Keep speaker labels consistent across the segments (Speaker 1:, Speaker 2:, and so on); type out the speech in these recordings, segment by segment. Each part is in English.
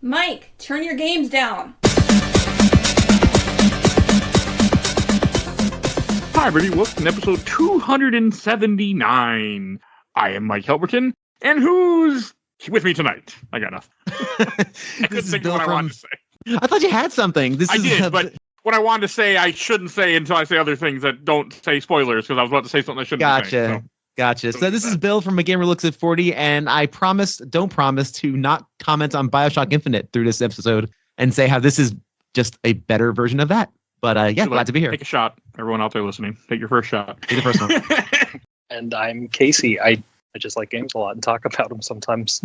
Speaker 1: Mike, turn your games down.
Speaker 2: Hi, everybody. Welcome to episode 279. I am Mike Albertin, and who's with me tonight? I got nothing. I couldn't think of what I wanted to say.
Speaker 3: I thought you had something.
Speaker 2: I did, but what I wanted to say, I shouldn't say until I say other things that don't say spoilers, because I was about to say something I shouldn't be saying.
Speaker 3: Gotcha. So this is Bill from A Gamer Looks at 40, and I don't promise to not comment on BioShock Infinite through this episode and say how this is just a better version of that. But glad to be here.
Speaker 2: Take a shot. Everyone out there listening, take your first shot.
Speaker 3: Take the first one.
Speaker 4: And I'm Casey. I just like games a lot and talk about them sometimes.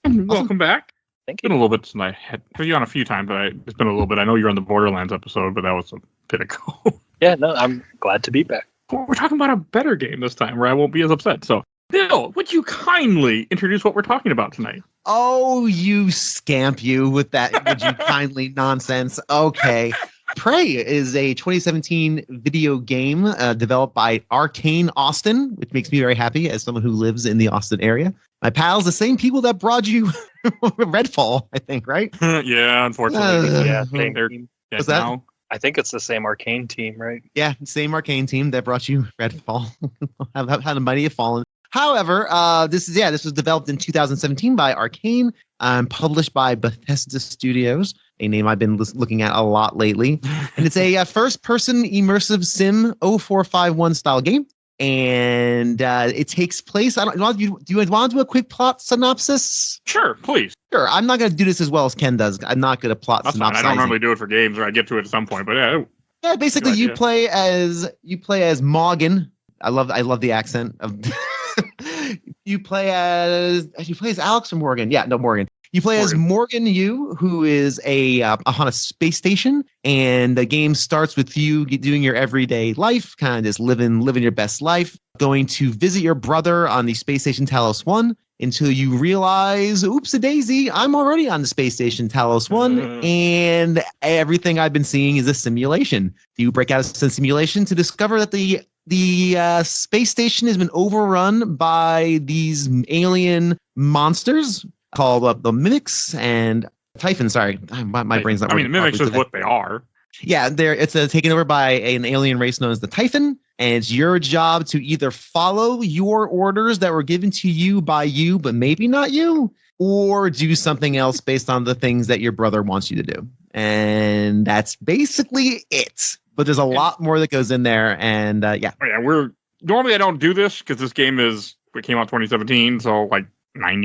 Speaker 2: Welcome back.
Speaker 4: Thank
Speaker 2: you. It's been a little bit since I had you on a few times, but it's been a little bit. I know you're on the Borderlands episode, but that was a bit ago.
Speaker 4: Yeah, no, I'm glad to be back.
Speaker 2: We're talking about a better game this time where I won't be as upset. So, Bill, would you kindly introduce what we're talking about tonight?
Speaker 3: Oh, you scamp you with that would you kindly nonsense. Okay. Prey is a 2017 video game developed by Arcane Austin, which makes me very happy as someone who lives in the Austin area. My pals, the same people that brought you Redfall, I think, right?
Speaker 2: Yeah, unfortunately.
Speaker 4: Yeah, same team.
Speaker 3: What's that?
Speaker 2: Now.
Speaker 4: I think it's the same Arcane team, right?
Speaker 3: Yeah, same Arcane team that brought you Redfall. have had a mighty have fallen. However, this was developed in 2017 by Arcane, published by Bethesda Studios, a name I've been looking at a lot lately. And it's a first-person immersive sim 0451 style game. And it takes place. Do you want to do a quick plot synopsis?
Speaker 2: Sure, please.
Speaker 3: Sure. I'm not going to do this as well as Ken does. I'm not good at plot synopsis.
Speaker 2: I don't normally do it for games, or I get to it at some point. But yeah.
Speaker 3: Yeah, basically, you play as Morgan. I love the accent of. You play as Alex or Morgan? Yeah, no, Morgan. You play as Morgan Yu, who is on a space station, and the game starts with you doing your everyday life, kind of just living your best life, going to visit your brother on the space station Talos 1 until you realize, oops-a-daisy, I'm already on the space station Talos 1, and everything I've been seeing is a simulation. You break out of the simulation to discover that the space station has been overrun by these alien monsters called the Mimics and Typhon. Sorry, my brain's not working.
Speaker 2: I mean, the Mimics is what they are.
Speaker 3: Yeah, it's taken over by an alien race known as the Typhon, and it's your job to either follow your orders that were given to you by you, but maybe not you, or do something else based on the things that your brother wants you to do. And that's basically it. But there's a lot more that goes in there, and yeah.
Speaker 2: Normally I don't do this because this game came out 2017, so like 8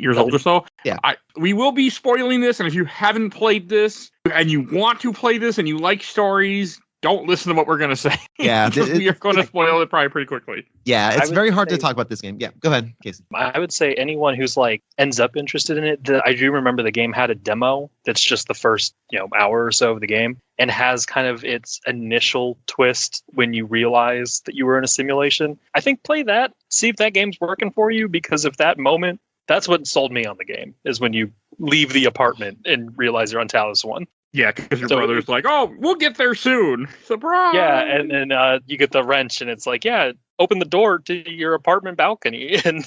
Speaker 2: years old or so.
Speaker 3: Yeah.
Speaker 2: We will be spoiling this, and if you haven't played this and you want to play this and you like stories, don't listen to what we're going to say.
Speaker 3: Yeah.
Speaker 2: We are going to spoil it probably pretty quickly.
Speaker 3: Yeah, it's very hard to talk about this game. Yeah, go ahead, Casey.
Speaker 4: I would say anyone who's ends up interested in it, I do remember the game had a demo that's just the first hour or so of the game and has kind of its initial twist when you realize that you were in a simulation. I think play that, see if that game's working for you, because if that moment, that's what sold me on the game, is when you leave the apartment and realize you're on Talos 1.
Speaker 2: Yeah, because your brother's like, oh, we'll get there soon. Surprise!
Speaker 4: Yeah, and then you get the wrench, and it's like, yeah, open the door to your apartment balcony. And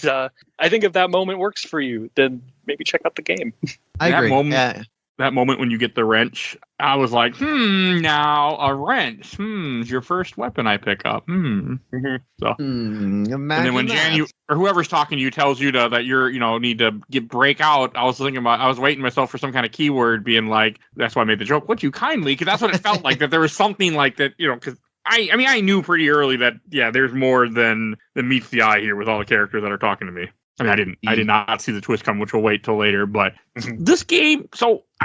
Speaker 4: I think if that moment works for you, then maybe check out the game.
Speaker 3: I agree.
Speaker 2: That moment when you get the wrench, I was like, now a wrench. Is your first weapon I pick up.
Speaker 3: Mm-hmm.
Speaker 2: So, and then when Jan or whoever's talking to you tells you that you're, need to break out, I was waiting myself for some kind of keyword being like, that's why I made the joke. Would you kindly? Because that's what it felt like, that there was something like that, because I knew pretty early that, yeah, there's more than meets the eye here with all the characters that are talking to me. I mean, I did not see the twist come, which we'll wait till later. But this game,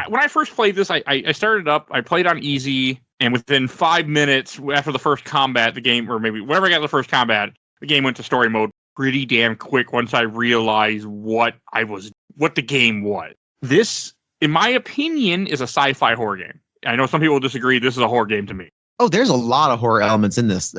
Speaker 2: when I first played this, I started up, I played on easy, and within 5 minutes after the first combat, the game, or maybe whenever I got the first combat, the game went to story mode pretty damn quick once I realized what the game was. This, in my opinion, is a sci-fi horror game. I know some people will disagree. This is a horror game to me.
Speaker 3: Oh, there's a lot of horror elements in this.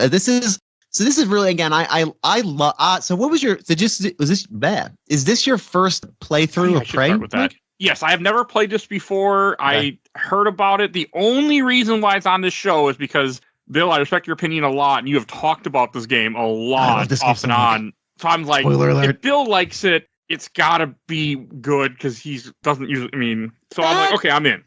Speaker 3: This is really, again, I love. So what was is this your first playthrough of Prey?
Speaker 2: With that. Yes, I have never played this before. Okay. I heard about it. The only reason why it's on this show is because, Bill, I respect your opinion a lot, and you have talked about this game a lot off and on. So I'm like, if Bill likes it, it's gotta be good because he doesn't usually. I mean, so I'm like, okay, I'm in.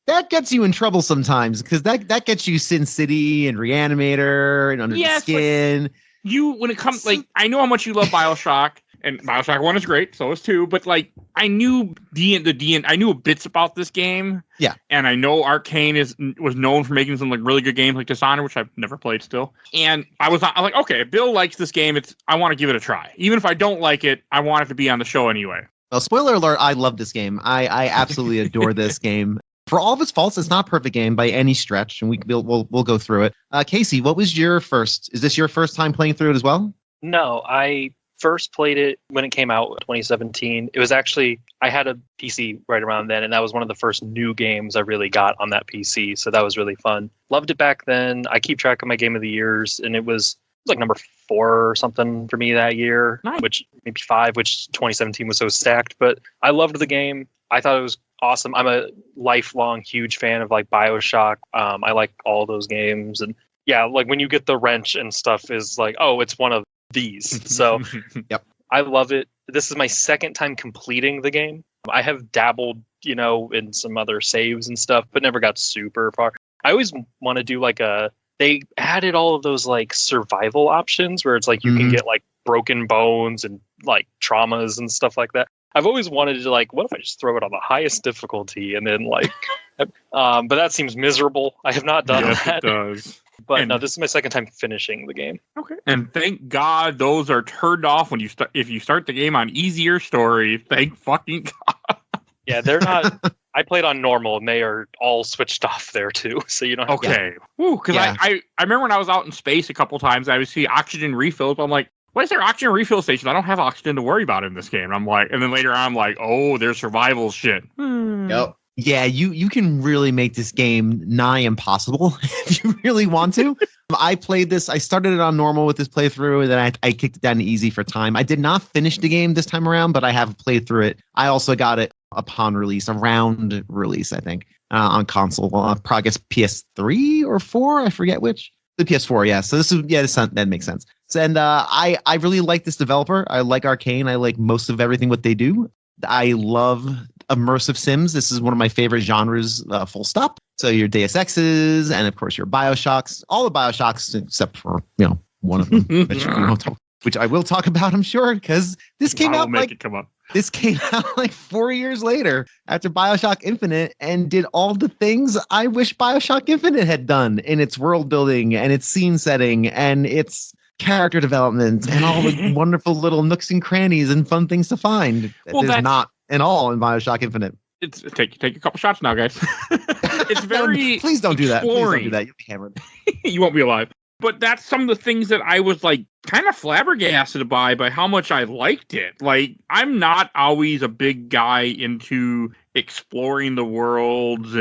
Speaker 3: That gets you in trouble sometimes because that gets you Sin City and Reanimator and Under the Skin.
Speaker 2: Like when it comes, like, I know how much you love BioShock, and BioShock 1 is great, so is 2, but like I knew I knew bits about this game.
Speaker 3: Yeah.
Speaker 2: And I know Arcane was known for making some like really good games like Dishonored, which I've never played still. And I'm like, okay, Bill likes this game, I want to give it a try. Even if I don't like it, I want it to be on the show anyway.
Speaker 3: Well, spoiler alert, I love this game. I absolutely adore this game. For all of its faults, it's not a perfect game by any stretch, and we'll go through it. Casey, what was your first? Is this your first time playing through it as well?
Speaker 4: No, I first played it when it came out in 2017. It was actually, I had a PC right around then, and that was one of the first new games I really got on that PC, so that was really fun. Loved it back then. I keep track of my Game of the Years, and it was like number 4 or something for me that year,
Speaker 2: nice.
Speaker 4: Which maybe 5, which 2017 was so stacked, but I loved the game. I thought it was awesome. I'm a lifelong huge fan of like BioShock. I like all those games, and yeah, like when you get the wrench and stuff is like, oh, it's one of these. So
Speaker 3: yep.
Speaker 4: I love it. This is my second time completing the game. I have dabbled, in some other saves and stuff, but never got super far. I always want to do they added all of those like survival options where it's like you can get like broken bones and like traumas and stuff like that. I've always wanted to like, what if I just throw it on the highest difficulty and then like, but that seems miserable. I have not done that.
Speaker 2: It does.
Speaker 4: But no, this is my second time finishing the game.
Speaker 2: Okay. And thank God those are turned off when if you start the game on easier story. Thank fucking God.
Speaker 4: Yeah, they're not. I played on normal, and they are all switched off there too. So you don't. Have
Speaker 2: okay. Woo, because I remember when I was out in space a couple times, I would see oxygen refills. I'm like, what is their oxygen refill station? I don't have oxygen to worry about in this game. I'm like, and then later on, I'm like, oh, there's survival shit.
Speaker 3: Yep. Yeah, you can really make this game nigh impossible if you really want to. I played this. I started it on normal with this playthrough, and then I kicked it down to easy for time. I did not finish the game this time around, but I have played through it. I also got it upon release, around release, I think, on console. Probably guess PS3 or 4, I forget which. The PS4, yeah. So that makes sense. So, and I really like this developer. I like Arcane. I like most of everything what they do. I love immersive sims. This is one of my favorite genres, full stop. So your Deus Exes and of course your BioShocks, all the BioShocks except for, one of them, which I will talk about, I'm sure, because this came out This came out like 4 years later after BioShock Infinite and did all the things I wish BioShock Infinite had done in its world building and its scene setting and its character development and all the wonderful little nooks and crannies and fun things to find. There's not at all in BioShock Infinite.
Speaker 2: It's take a couple shots now, guys. It's very
Speaker 3: please don't do that. Please don't do that. You'll be hammered.
Speaker 2: You won't be alive. But that's some of the things that I was like kind of flabbergasted by how much I liked it. Like, I'm not always a big guy into exploring the worlds,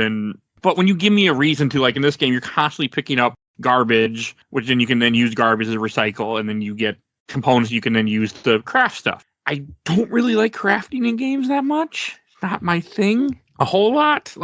Speaker 2: but when you give me a reason to, like in this game, you're constantly picking up garbage, which then you can then use garbage as a recycle, and then you get components you can then use to craft stuff. I don't really like crafting in games that much. It's not my thing a whole lot.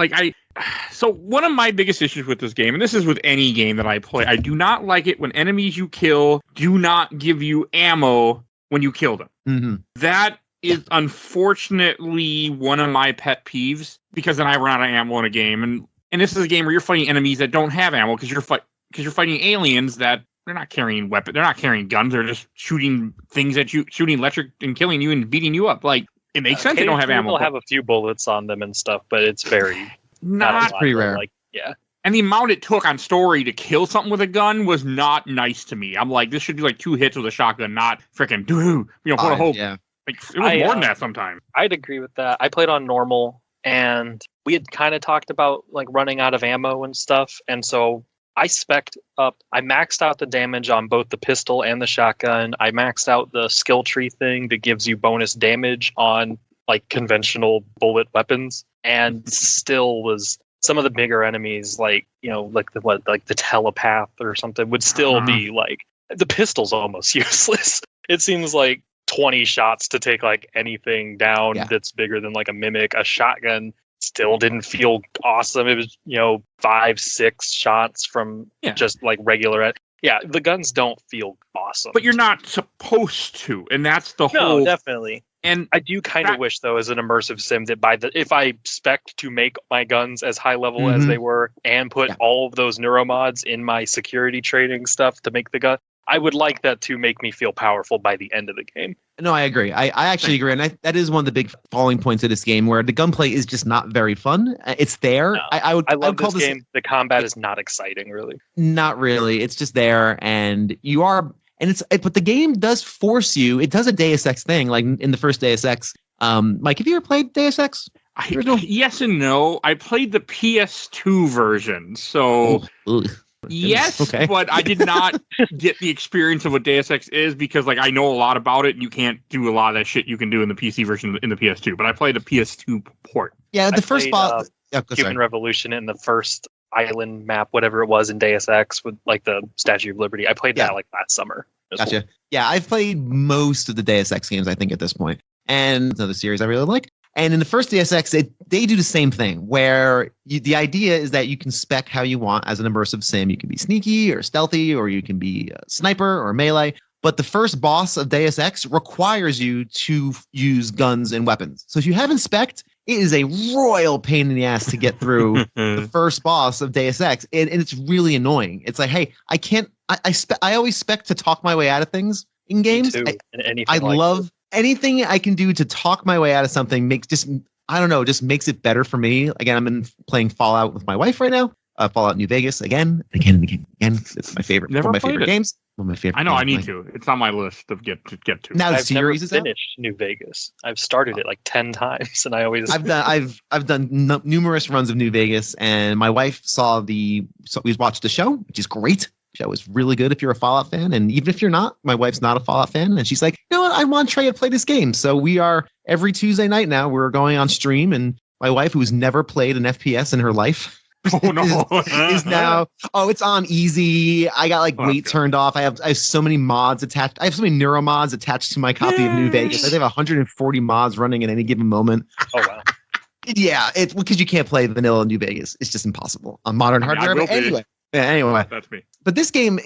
Speaker 2: So one of my biggest issues with this game, and this is with any game that I play, I do not like it when enemies you kill do not give you ammo when you kill them.
Speaker 3: Mm-hmm.
Speaker 2: That is unfortunately one of my pet peeves, because then I run out of ammo in a game. And this is a game where you're fighting enemies that don't have ammo because you're fighting aliens that they're not carrying weapons. They're not carrying guns. They're just shooting things at you, shooting electric and killing you and beating you up. Like, it makes sense they don't have ammo.
Speaker 4: They'll have a few bullets on them and stuff, but it's very...
Speaker 2: Not
Speaker 3: pretty rare.
Speaker 4: Yeah.
Speaker 2: And the amount it took on story to kill something with a gun was not nice to me. I'm like, this should be like 2 hits with a shotgun, not freaking for a hope.
Speaker 3: Yeah.
Speaker 2: Like, it was more than that sometimes.
Speaker 4: I'd agree with that. I played on normal, and we had kind of talked about like running out of ammo and stuff, and so I spec'd up. I maxed out the damage on both the pistol and the shotgun. I maxed out the skill tree thing that gives you bonus damage on like conventional bullet weapons, and still was some of the bigger enemies, like the telepath or something, would still be like, the pistol's almost useless. It seems like 20 shots to take like anything down that's bigger than like a mimic. A shotgun still didn't feel awesome. It was 5-6 shots from just like regular. The guns don't feel awesome.
Speaker 2: But you're not supposed to, and that's the whole...
Speaker 4: No, definitely.
Speaker 2: And
Speaker 4: I do kind of wish, though, as an immersive sim, that if I spec to make my guns as high level as they were and put all of those neuromods in my security training stuff to make the gun, I would like that to make me feel powerful by the end of the game.
Speaker 3: No, I agree. I actually agree. And that is one of the big falling points of this game, where the gunplay is just not very fun. It's there.
Speaker 4: No.
Speaker 3: I would
Speaker 4: call this game. The combat is not exciting, really.
Speaker 3: Not really. It's just there. And you are... And but the game does force you. It does a Deus Ex thing, like in the first Deus Ex. Mike, have you ever played Deus Ex?
Speaker 2: Yes and no. I played the PS2 version, so yes, okay. But I did not get the experience of what Deus Ex is, because like I know a lot about it, and you can't do a lot of that shit you can do in the PC version in the PS2. But I played the PS2 port.
Speaker 3: Yeah, the first boss,
Speaker 4: Human Revolution in the first island map, whatever it was in Deus Ex with like the Statue of Liberty. I played that like last summer.
Speaker 3: Gotcha. Cool. Yeah, I've played most of the Deus Ex games, I think, at this point. And another series I really like. And in the first Deus Ex, they do the same thing, where the idea is that you can spec how you want as an immersive sim. You can be sneaky or stealthy, or you can be a sniper or melee. But the first boss of Deus Ex requires you to use guns and weapons. So if you haven't spec'd, it is a royal pain in the ass to get through the first boss of Deus Ex. And it's really annoying. It's like, hey, I can't, I always spec to talk my way out of things in games. I love anything I can do to talk my way out of something just makes it better for me. Again, I'm playing Fallout with my wife right now. Fallout New Vegas again. It's my favorite. One of my favorite games. One of my favorite.
Speaker 2: I know. I need to. It's on my list of get to.
Speaker 3: Now the
Speaker 4: I've
Speaker 3: series is
Speaker 4: finished New Vegas. I've started it like 10 times, and
Speaker 3: I've done numerous runs of New Vegas, and my wife we watched the show, which is great. The show is really good if you're a Fallout fan, and even if you're not, my wife's not a Fallout fan, and she's like, you know what, I want to try to play this game. So we are every Tuesday night now. We're going on stream, and my wife, who's never played an FPS in her life.
Speaker 2: Oh no!
Speaker 3: is now. Oh, it's on easy. I got weight turned off. I have so many mods attached. I have so many neuromods attached to my copy of New Vegas. I have 140 mods running at any given moment.
Speaker 4: Oh wow!
Speaker 3: Yeah, it's because you can't play vanilla New Vegas. It's just impossible on modern hardware. But anyway,
Speaker 2: that's me.
Speaker 3: But this game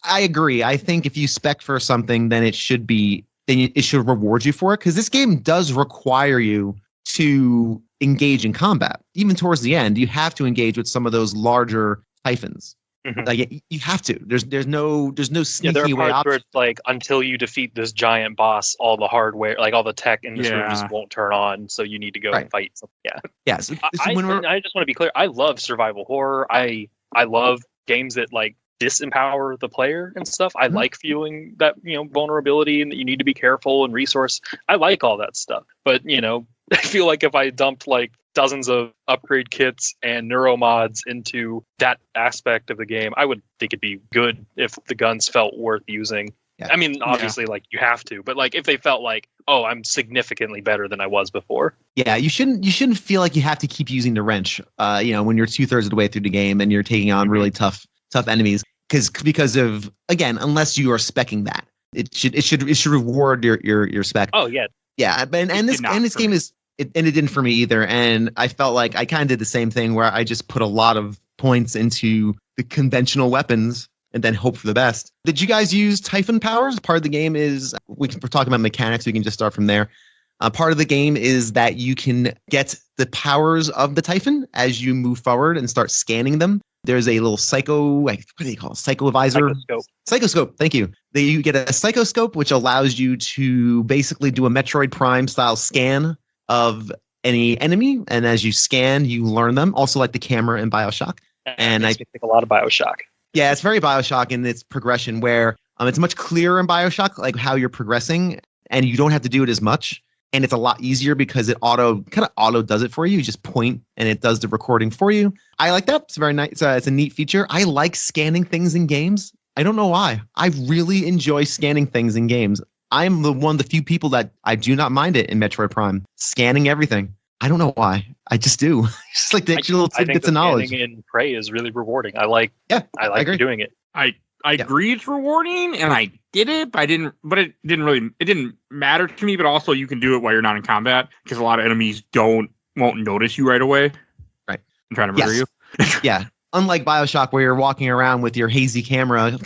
Speaker 3: I agree. I think if you spec for something, then it should reward you for it, because this game does require you to engage in combat. Even towards the end, you have to engage with some of those larger typhons. Mm-hmm. Like you have to. There's no sneaky way out.
Speaker 4: Where it's like, until you defeat this giant boss, all the hardware, like all the tech in this room just won't turn on. So you need to go and fight. Yeah.
Speaker 3: Yeah. So
Speaker 4: I just want to be clear. I love survival horror. I love games that like disempower the player and stuff. I like feeling that, vulnerability and that you need to be careful and resource. I like all that stuff. But, I feel like if I dumped like dozens of upgrade kits and neuromods into that aspect of the game, I would think it'd be good if the guns felt worth using. Yeah. I mean, obviously, like you have to, but like if they felt like, oh, I'm significantly better than I was before.
Speaker 3: Yeah, you shouldn't feel like you have to keep using the wrench. When you're 2/3 of the way through the game and you're taking on really tough enemies, because of, again, unless you are speccing that, it should reward your spec.
Speaker 4: Oh yeah.
Speaker 3: Yeah, but and this game is. It didn't for me either, and I felt like I kind of did the same thing, where I just put a lot of points into the conventional weapons and then hope for the best. Did you guys use Typhon powers? Part of the game is, we're talking about mechanics, we can just start from there. Part of the game is that you can get the powers of the Typhon as you move forward and start scanning them. There's a little what do they call it? Psychovisor? Psychoscope, thank you. You get a psychoscope, which allows you to basically do a Metroid Prime style scan of any enemy, and as you scan, you learn them. Also, like the camera in BioShock,
Speaker 4: and I think a lot of BioShock.
Speaker 3: Yeah, it's very BioShock in its progression, where it's much clearer in BioShock, like how you're progressing, and you don't have to do it as much, and it's a lot easier because it auto does it for you. You just point, and it does the recording for you. I like that. It's very nice. It's a neat feature. I like scanning things in games. I don't know why. I really enjoy scanning things in games. I'm one of the few people that I do not mind it in Metroid Prime, scanning everything. I don't know why. I just do. It's just like the extra little tidbits of knowledge.
Speaker 4: Scanning in Prey is really rewarding. I like doing it.
Speaker 2: I agree it's rewarding, and I did it, but it didn't matter to me. But also, you can do it while you're not in combat, because a lot of enemies won't notice you right away.
Speaker 3: Right.
Speaker 2: I'm trying to murder you.
Speaker 3: Yeah. unlike BioShock, where you're walking around with your hazy camera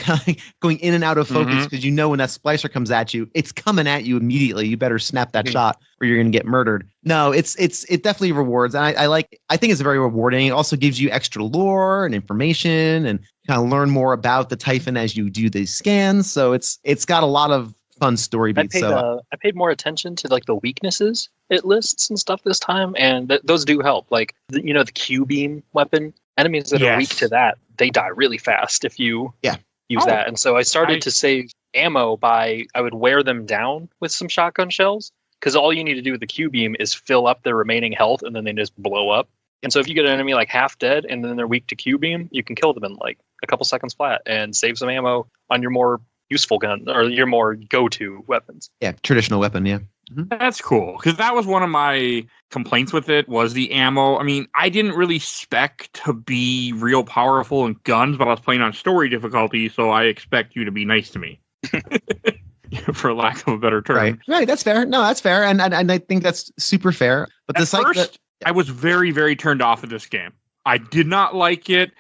Speaker 3: going in and out of focus because you know when that splicer comes at you, it's coming at you immediately. You better snap that shot or you're going to get murdered. No, it definitely rewards. And I think it's very rewarding. It also gives you extra lore and information and kind of learn more about the Typhon as you do these scans. So it's got a lot of fun story beats.
Speaker 4: I paid more attention to like the weaknesses it lists and stuff this time, and those do help. Like the Q-beam weapon, enemies that are weak to that, they die really fast if you use that. And so I started to save ammo I would wear them down with some shotgun shells, because all you need to do with the Q-beam is fill up their remaining health and then they just blow up. And so if you get an enemy like half dead and then they're weak to Q-beam, you can kill them in like a couple seconds flat and save some ammo on your more useful gun or your more go-to weapons.
Speaker 3: Yeah, traditional weapon, yeah.
Speaker 2: That's cool, because that was one of my complaints with it, was the ammo. I mean, I didn't really spec to be real powerful in guns, but I was playing on story difficulty, so I expect you to be nice to me. For lack of a better term.
Speaker 3: Right, that's fair. No, that's fair, and I think that's super fair. But
Speaker 2: I was very, very turned off of this game. I did not like it.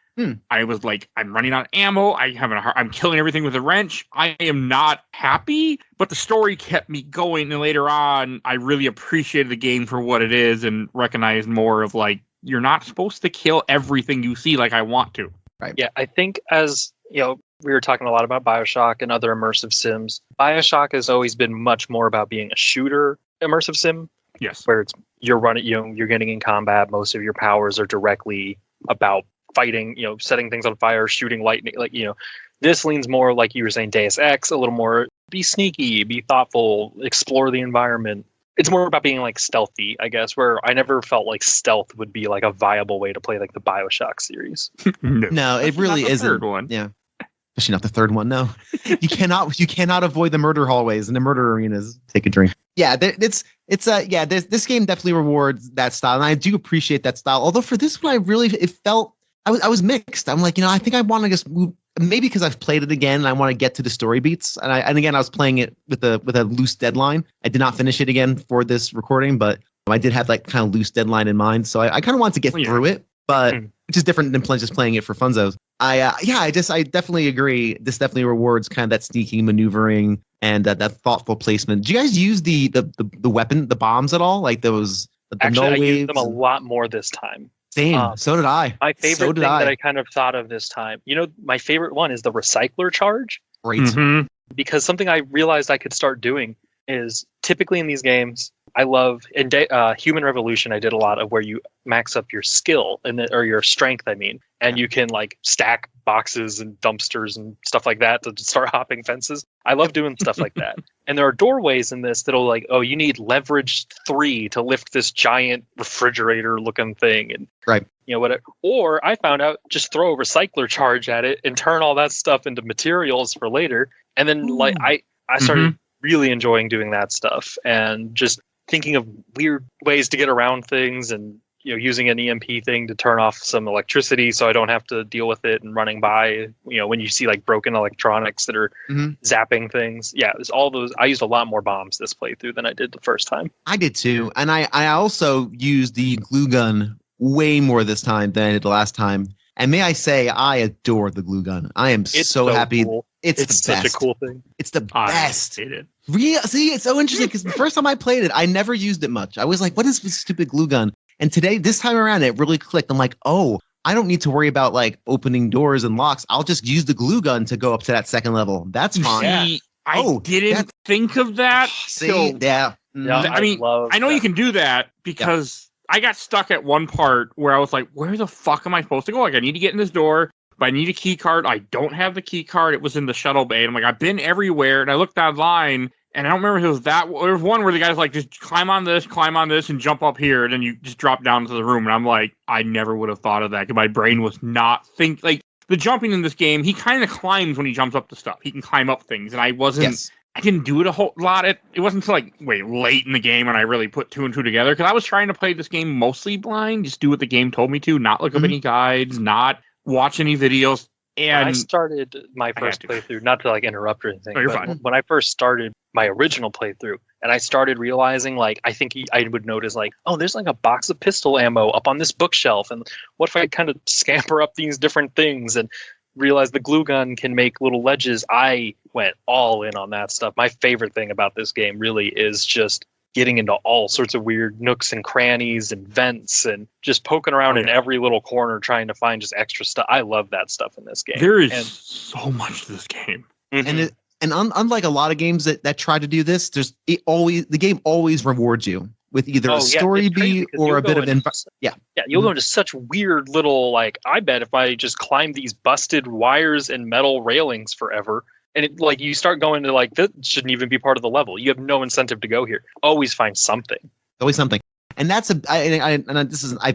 Speaker 2: I was like, I'm running out of ammo. I'm killing everything with a wrench. I am not happy, but the story kept me going. And later on, I really appreciated the game for what it is and recognized more of like, you're not supposed to kill everything you see like I want to.
Speaker 3: Right.
Speaker 4: Yeah, I think as, we were talking a lot about BioShock and other immersive sims. BioShock has always been much more about being a shooter immersive sim.
Speaker 2: Yes.
Speaker 4: Where you're running, you're getting in combat. Most of your powers are directly about fighting, setting things on fire, shooting lightning. This leans more, like you were saying, Deus Ex, a little more be sneaky, be thoughtful, explore the environment. It's more about being like stealthy, I guess, where I never felt like stealth would be like a viable way to play like the BioShock series.
Speaker 3: No, it really isn't.
Speaker 2: Third one.
Speaker 3: Yeah. Especially not the third one. No, you cannot avoid the murder hallways and the murder arenas. Take a drink. Yeah, this game definitely rewards that style, and I do appreciate that style. Although for this one, I was mixed. I'm like, I think I want to just move. Maybe because I've played it again and I want to get to the story beats. And again, I was playing it with a loose deadline. I did not finish it again for this recording, but I did have like kind of loose deadline in mind. So I kind of wanted to get through it, but which is different than just playing it for funzos. I definitely agree. This definitely rewards kind of that sneaking maneuvering and that thoughtful placement. Do you guys use the weapon, the bombs at all? Like those?
Speaker 4: Actually, I used them a lot more this time.
Speaker 3: Same. So did I.
Speaker 4: My favorite thing that I kind of thought of this time, my favorite one is the recycler charge.
Speaker 3: Great.
Speaker 4: Because something I realized I could start doing is typically in these games, I love in Human Revolution. I did a lot of where you max up your skill or your strength. And you can like stack boxes and dumpsters and stuff like that to start hopping fences. I love doing stuff like that. And there are doorways in this that'll like, oh, you need leverage 3 to lift this giant refrigerator looking thing, and whatever. Or I found out just throw a recycler charge at it and turn all that stuff into materials for later. And then I started really enjoying doing that stuff and just thinking of weird ways to get around things, and using an EMP thing to turn off some electricity so I don't have to deal with it, and running by when you see like broken electronics that are zapping things. Yeah, it was all those. I used a lot more bombs this playthrough than I did the first time.
Speaker 3: I did too, and I also used the glue gun way more this time than I did the last time. And may I say, I adore the glue gun. I am so happy.
Speaker 4: Cool.
Speaker 3: It's the
Speaker 4: such
Speaker 3: best.
Speaker 4: A cool thing.
Speaker 3: It's the best.
Speaker 2: I hate it.
Speaker 3: See, it's so interesting because the first time I played it, I never used it much. I was like, what is this stupid glue gun? And this time around, it really clicked. I'm like, oh, I don't need to worry about like opening doors and locks. I'll just use the glue gun to go up to that second level. That's fine.
Speaker 2: See, I didn't think of that.
Speaker 3: Yeah.
Speaker 2: I mean, I know you can do that because I got stuck at one part where I was like, where the fuck am I supposed to go? Like, I need to get in this door, but I need a key card. I don't have the key card. It was in the shuttle bay. And I'm like, I've been everywhere. And I looked online, and I don't remember if it was that. There was one where the guy's like, just climb on this, and jump up here. And then you just drop down into the room. And I'm like, I never would have thought of that because my brain was not like the jumping in this game. He kind of climbs when he jumps up to stuff. He can climb up things. And I didn't do it a whole lot. It wasn't until like late in the game when I really put 2 and 2 together, because I was trying to play this game mostly blind, just do what the game told me to, not look up any guides, not watch any videos. And
Speaker 4: when I started my first playthrough, not to like interrupt or anything,
Speaker 2: you're
Speaker 4: but
Speaker 2: fine.
Speaker 4: When I first started my original playthrough, And I started realizing, like, I think I would notice, like, oh, there's like a box of pistol ammo up on this bookshelf. And what if I kind of scamper up these different things and realize the glue gun can make little ledges? I went all in on that stuff. My favorite thing about this game really is just getting into all sorts of weird nooks and crannies and vents and just poking around in every little corner trying to find just extra stuff. I love that stuff in this game.
Speaker 2: There is so much to this game.
Speaker 3: Mm-hmm. And unlike a lot of games that try to do this, the game always rewards you with either a story beat or a bit of
Speaker 4: you'll go into such weird little, like, I bet if I just climb these busted wires and metal railings forever, and it, like, you start going to, like, this shouldn't even be part of the level. You have no incentive to go here. Always find something.
Speaker 3: Always something. And that's I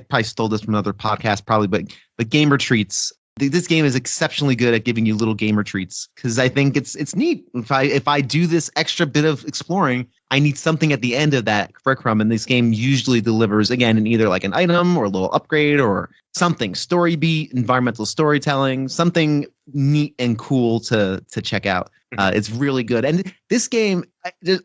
Speaker 3: probably stole this from another podcast probably, but game retreats. This game is exceptionally good at giving you little gamer treats because I think it's neat. If I do this extra bit of exploring, I need something at the end of that breadcrumb, and this game usually delivers again in either like an item or a little upgrade or something, story beat, environmental storytelling, something neat and cool to check out. It's really good. And this game,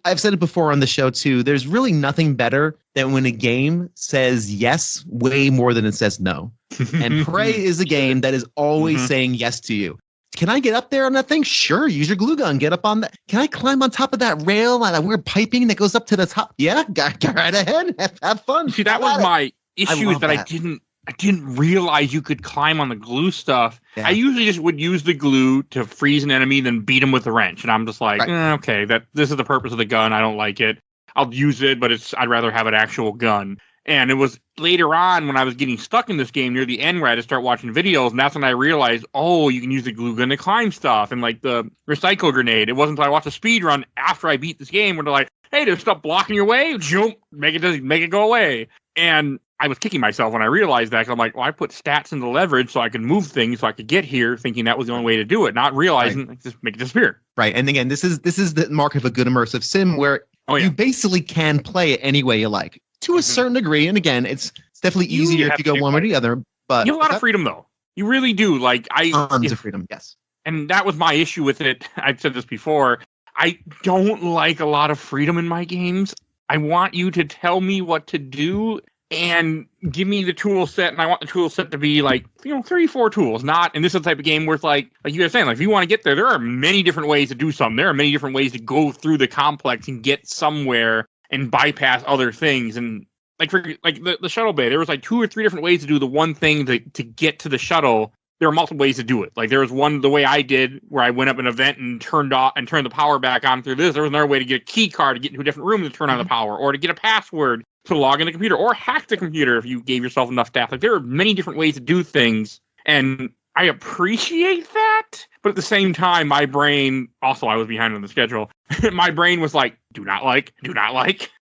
Speaker 3: I've said it before on the show too, there's really nothing better than when a game says yes way more than it says no. And Prey is a game that is always saying yes to you. Can I get up there on that thing? Sure, use your glue gun. Get up on that. Can I climb on top of that rail and that weird piping that goes up to the top? Yeah, go right ahead. Have fun.
Speaker 2: See, that was my issue, is that I didn't realize you could climb on the glue stuff. Yeah. I usually just would use the glue to freeze an enemy, then beat him with the wrench. And I'm just like, okay, this is the purpose of the gun. I don't like it. I'll use it, but I'd rather have an actual gun. And it was later on when I was getting stuck in this game near the end where I had to start watching videos, and that's when I realized, you can use the glue gun to climb stuff and like the recycle grenade. It wasn't until I watched a speed run after I beat this game where they're like, hey, there's stuff blocking your way, jump, make it go away. And I was kicking myself when I realized that, 'cause I'm like, well, I put stats into leverage so I could move things so I could get here, thinking that was the only way to do it, not realizing just make it disappear.
Speaker 3: Right. And again, this is the mark of a good immersive sim where you basically can play it any way you like. To a certain degree, and again, it's definitely easier if you go one or the other. But
Speaker 2: you have a lot of freedom, though. You really do. Like
Speaker 3: tons of freedom, yes.
Speaker 2: And that was my issue with it. I've said this before. I don't like a lot of freedom in my games. I want you to tell me what to do and give me the tool set, and I want the tool set to be like 3-4 tools. Not, and this is the type of game where it's like you guys saying, like if you want to get there are many different ways to do something. There are many different ways to go through the complex and get somewhere and bypass other things. And like for the shuttle bay, there was like 2 or 3 different ways to do the one thing to get to the shuttle. There are multiple ways to do it. Like there was one the way I did where I went up an event and turned the power back on through this. There was another way to get a key card to get into a different room to turn on the power, or to get a password to log in the computer, or hack the computer if you gave yourself enough staff. Like there are many different ways to do things, and I appreciate that. But at the same time, my brain, also I was behind on the schedule, my brain was like, do not like.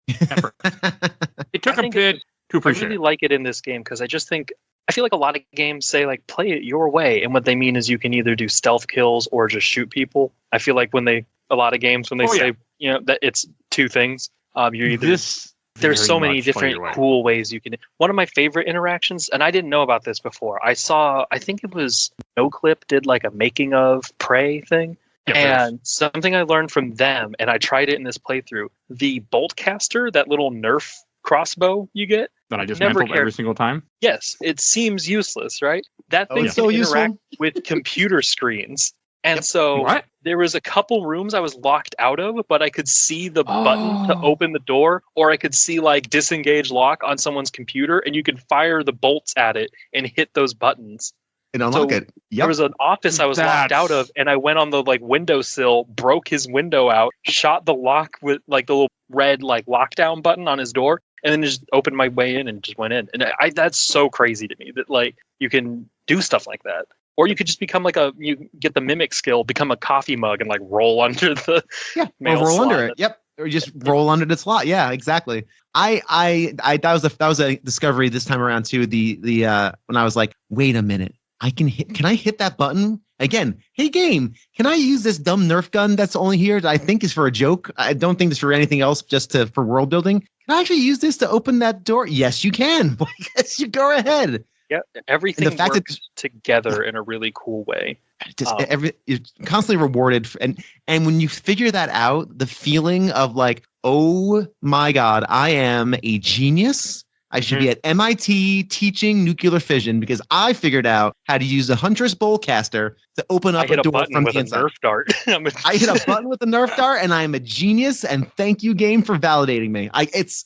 Speaker 2: It took a bit to appreciate.
Speaker 4: I really like it in this game because I feel like a lot of games say like play it your way, and what they mean is you can either do stealth kills or just shoot people. I feel like a lot of games when they say that it's 2 things, you're either there's so many different cool ways you can. One of my favorite interactions, and I didn't know about this before. I think it was NoClip did like a making of Prey thing. And something I learned from them, and I tried it in this playthrough, the bolt caster, that little Nerf crossbow you get.
Speaker 2: That I just mantled every single time?
Speaker 4: Yes, it seems useless, right? That thing can interact with computer screens. And there was a couple rooms I was locked out of, but I could see the button to open the door, or I could see like disengage lock on someone's computer, and you could fire the bolts at it and hit those buttons.
Speaker 3: And unlock it. Yep.
Speaker 4: There was an office I was locked out of, and I went on the like windowsill, broke his window out, shot the lock with like the little red like lockdown button on his door, and then just opened my way in and just went in. And that's so crazy to me that like you can do stuff like that. Or you could just become you get the mimic skill, become a coffee mug and like roll under the mail
Speaker 3: or roll
Speaker 4: slot.
Speaker 3: under it. Yep. Or just roll under the slot. Yeah, exactly. That was a discovery this time around too. The when I was like, wait a minute. Can I hit that button again? Hey game, can I use this dumb Nerf gun that's only here that I think is for a joke? I don't think it's for anything else, just for world building. Can I actually use this to open that door? Yes, you can. Yes, you go ahead.
Speaker 4: Yeah, everything works together in a really cool way.
Speaker 3: You're constantly rewarded, and when you figure that out, the feeling of like, oh my God, I am a genius. I should be at MIT teaching nuclear fission because I figured out how to use a Huntress bowcaster to open up a door from the inside.
Speaker 4: Nerf dart.
Speaker 3: I hit a button with a Nerf dart, and I am a genius. And thank you, game, for validating me. It's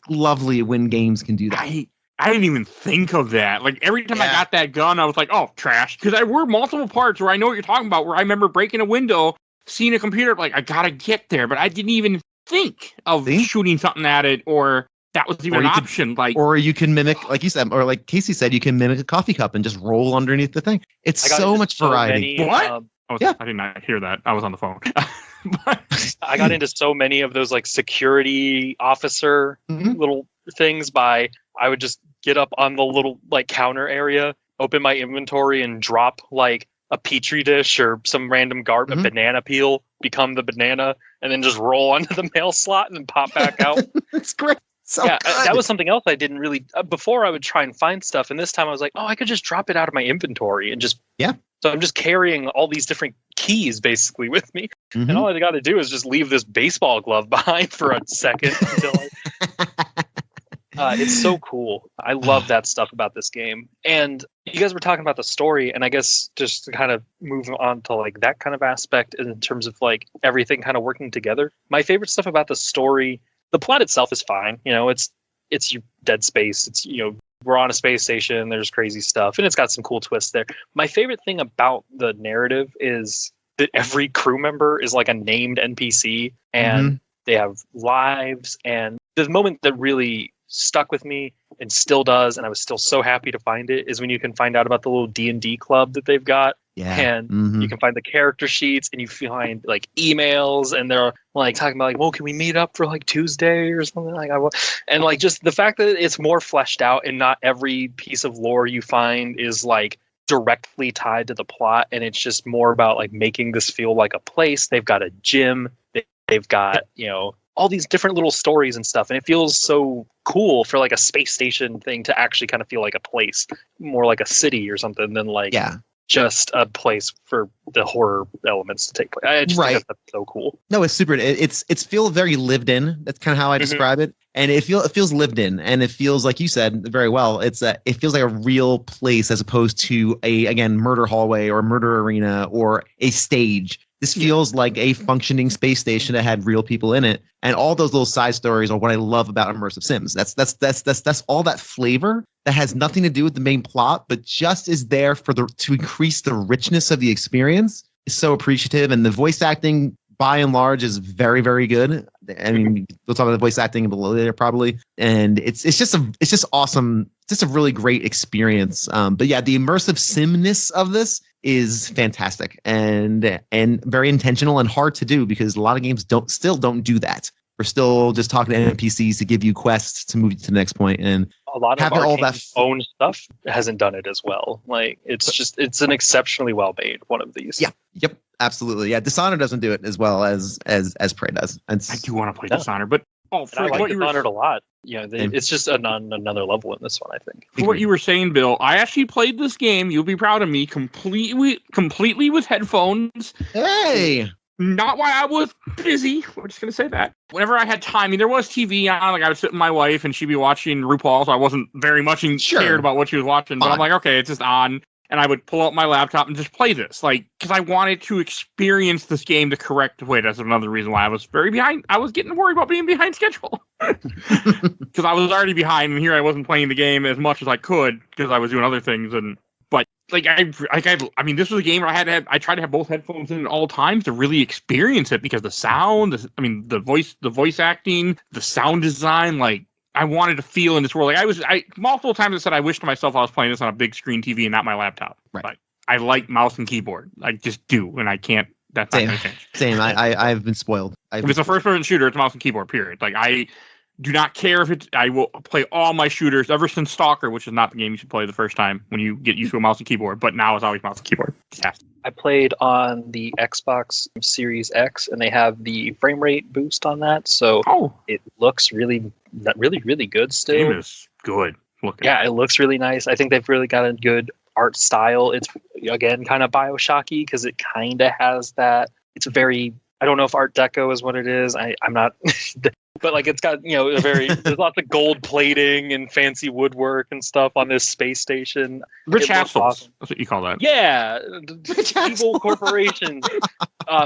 Speaker 3: lovely when games can do that.
Speaker 2: I didn't even think of that. Like every time I got that gun, I was like, "Oh, trash!" Because there were multiple parts where I know what you're talking about. Where I remember breaking a window, seeing a computer, like I gotta get there, but I didn't even think of shooting something at it or. That was even an option.
Speaker 3: Or you can mimic, like you said, or like Casey said, you can mimic a coffee cup and just roll underneath the thing. It's so much variety.
Speaker 2: What? I did not hear that. I was on the phone.
Speaker 4: I got into so many of those like security officer little things I would just get up on the little like counter area, open my inventory and drop like a petri dish or some random a banana peel, become the banana, and then just roll onto the mail slot and then pop back out.
Speaker 3: That's great. So
Speaker 4: that was something else I didn't really before I would try and find stuff, and this time I was like, oh, I could just drop it out of my inventory and just so I'm just carrying all these different keys basically with me, and all I got to do is just leave this baseball glove behind for a second until it's so cool. I love that stuff about this game. And you guys were talking about the story, and I guess just to kind of move on to like that kind of aspect in terms of like everything kind of working together. My favorite stuff about the story. The plot itself is fine. You know, it's Dead Space. It's, you know, we're on a space station. There's crazy stuff, and it's got some cool twists there. My favorite thing about the narrative is that every crew member is like a named NPC, and they have lives. And the moment that really stuck with me and still does, and I was still so happy to find it, is when you can find out about the little D&D club that they've got.
Speaker 3: Yeah.
Speaker 4: And you can find the character sheets, and you find like emails, and they're like talking about like, well, can we meet up for like Tuesday or something like that? And like just the fact that it's more fleshed out, and not every piece of lore you find is like directly tied to the plot, and it's just more about like making this feel like a place. They've got a gym, they've got, you know, all these different little stories and stuff, and it feels so cool for like a space station thing to actually kind of feel like a place, more like a city or something than like just a place for the horror elements to take place. I just think that's so cool.
Speaker 3: No, it's super. It's feels very lived in. That's kind of how I describe it. And it feels lived in, and it feels like you said very well. It feels like a real place as opposed to a murder hallway or murder arena or a stage. This feels like a functioning space station that had real people in it, and all those little side stories are what I love about immersive sims. That's all that flavor that has nothing to do with the main plot, but just is there to increase the richness of the experience. Is so appreciative, and the voice acting by and large is very, very good. I mean, we'll talk about the voice acting a little later probably, and it's just awesome. It's just a really great experience. But yeah, the immersive simness of this is fantastic and very intentional and hard to do because a lot of games still don't do that. We're still just talking to NPCs to give you quests to move you to the next point, and
Speaker 4: a lot of Arcane's own stuff hasn't done it as well. Like it's an exceptionally well made one of these.
Speaker 3: Yeah. Yep. Absolutely. Yeah. Dishonored doesn't do it as well as Prey does.
Speaker 2: I do want to play Dishonored, but
Speaker 4: I like Dishonored a lot. You know, it's just on another level in this one, I think.
Speaker 2: For what you were saying, Bill, I actually played this game. You'll be proud of me. Completely with headphones.
Speaker 3: Hey.
Speaker 2: Not while I was busy. We're just gonna say that. Whenever I had time, I mean, there was TV on. Like I would sit with my wife, and she'd be watching RuPaul, so I wasn't very much cared about what she was watching. But I'm like, okay, it's just on, and I would pull out my laptop and just play this, like, because I wanted to experience this game the correct way. That's another reason why I was very behind. I was getting worried about being behind schedule because I was already behind, and here I wasn't playing the game as much as I could because I was doing other things. But I mean, this was a game where I tried to have both headphones in at all times to really experience it because the sound, the voice acting, the sound design, like I wanted to feel in this world. Like I multiple times I said I wished to myself I was playing this on a big screen TV and not my laptop.
Speaker 3: Right.
Speaker 2: But I like mouse and keyboard. I just do, and I can't. That's not going to change.
Speaker 3: Same. I've been spoiled.
Speaker 2: If it's a first-person shooter, it's mouse and keyboard. Period. Like I do not care if it's. I will play all my shooters ever since Stalker, which is not the game you should play the first time when you get used to a mouse and keyboard. But now it's always mouse and keyboard. Yeah.
Speaker 4: I played on the Xbox Series X, and they have the frame rate boost on that, so it looks really, really, really good still.
Speaker 2: Game is good. looking.
Speaker 4: Yeah, it looks really nice. I think they've really got a good art style. It's, again, kind of Bioshocky because it kind of has that. It's very, I don't know if Art Deco is what it is. I'm not, but like it's got, there's lots of gold plating and fancy woodwork and stuff on this space station.
Speaker 2: Rich Hassels. Awesome. That's what you call that.
Speaker 4: Yeah. Evil corporation,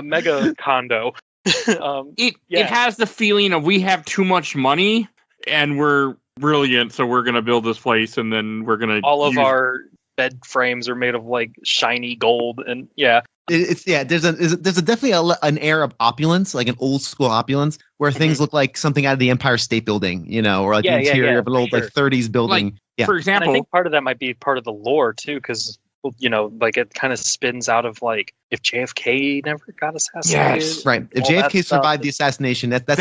Speaker 4: mega condo.
Speaker 2: It has the feeling of we have too much money and we're brilliant, so we're going to build this place and then we're going to
Speaker 4: of our bed frames are made of like shiny gold and
Speaker 3: there's definitely an air of opulence, like an old school opulence, where things look like something out of the Empire State Building, or like the interior of an old like 30s building.
Speaker 2: For example,
Speaker 4: and I think part of that might be part of the lore too, because like it kind of spins out of like if JFK never got assassinated.
Speaker 3: Yes, right. If JFK survived the assassination, that's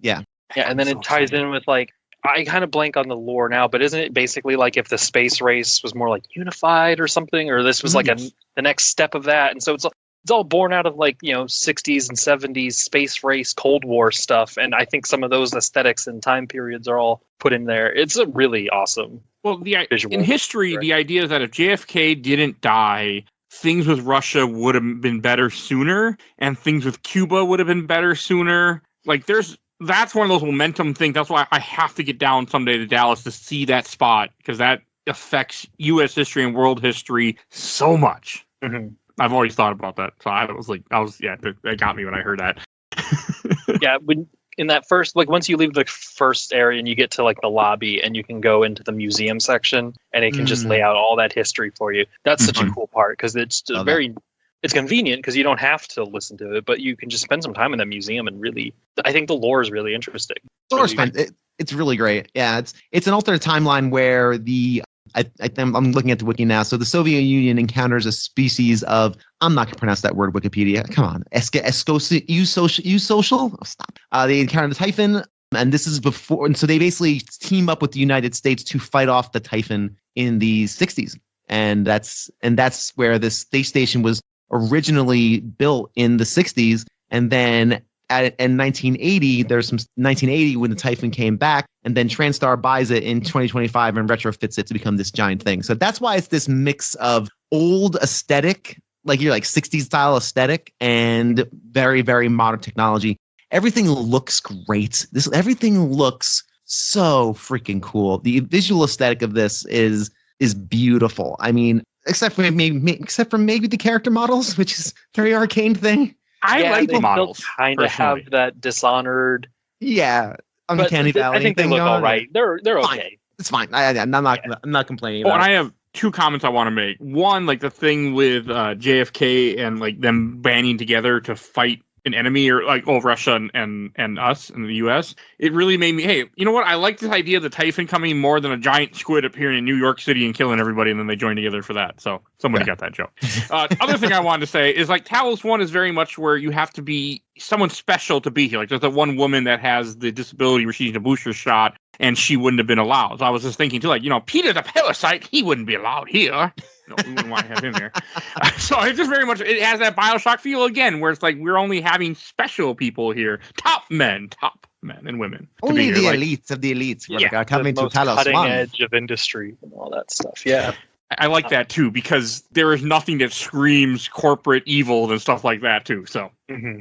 Speaker 4: yeah, and then it ties in with like. I kind of blank on the lore now, but isn't it basically like if the space race was more like unified or something, or this was like the next step of that? And so it's all born out of like, 60s and 70s space race, Cold War stuff. And I think some of those aesthetics and time periods are all put in there. It's a really awesome visual.
Speaker 2: In history, the idea is that if JFK didn't die, things with Russia would have been better sooner, and things with Cuba would have been better sooner. Like that's one of those momentum things. That's why I have to get down someday to Dallas to see that spot, because that affects U.S. history and world history so much.
Speaker 4: Mm-hmm.
Speaker 2: I've always thought about that. So that got me when I heard that.
Speaker 4: Yeah, when in that first, like once you leave the first area and you get to like the lobby and you can go into the museum section and it can just lay out all that history for you. That's such a cool part because it's it's convenient because you don't have to listen to it, but you can just spend some time in that museum and really, I think the lore is really interesting.
Speaker 3: It's really great. Yeah, it's an alternate timeline where I'm looking at the wiki now. So the Soviet Union encounters a species of, I'm not going to pronounce that word, Wikipedia. Come on. Eusocial? Oh, stop. They encounter the Typhon, and this is before. And so they basically team up with the United States to fight off the Typhon in the 60s. And that's where this space station was originally built in the 60s. And then in 1980, there's some 1980 when the Typhon came back, and then TranStar buys it in 2025 and retrofits it to become this giant thing. So that's why it's this mix of old aesthetic, like 60s style aesthetic, and very, very modern technology. Everything looks great. Everything looks so freaking cool. The visual aesthetic of this is beautiful. I mean, except for maybe the character models, which is a very arcane thing.
Speaker 2: I like the models.
Speaker 4: Kind of have that Dishonored.
Speaker 3: Yeah, uncanny valley.
Speaker 4: I think they look all right. They're okay.
Speaker 3: It's fine. I'm not complaining.
Speaker 2: And I have two comments I want to make. One, like the thing with JFK and like them banding together to fight an enemy, or like Russia and us in the U.S. It really made me, hey, you know what? I like this idea of the Typhon coming more than a giant squid appearing in New York City and killing everybody, and then they join together for that. So somebody got that joke. Other thing I wanted to say is like Talos 1 is very much where you have to be someone special to be here. Like there's that one woman that has the disability where she needs a booster shot, and she wouldn't have been allowed. So I was just thinking too, like, Peter the Parasite, he wouldn't be allowed here. No, we wouldn't want to have him there. So it's just very much, it has that Bioshock feel again, where it's like we're only having special people here, top men and women.
Speaker 3: Only the elites of the elites are coming to Talos 1.
Speaker 4: Cutting edge of industry and all that stuff. Yeah.
Speaker 2: I like that too, because there is nothing that screams corporate evil and stuff like that too. So.
Speaker 4: Mm-hmm.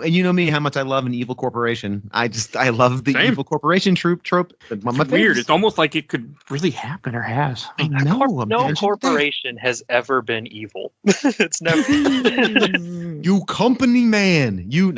Speaker 3: And you know me, how much I love an evil corporation. I love the evil corporation trope.
Speaker 2: It's weird. It's almost like it could really happen or has.
Speaker 3: I know.
Speaker 4: No corporation has ever been evil. It's never.
Speaker 3: You company man. You.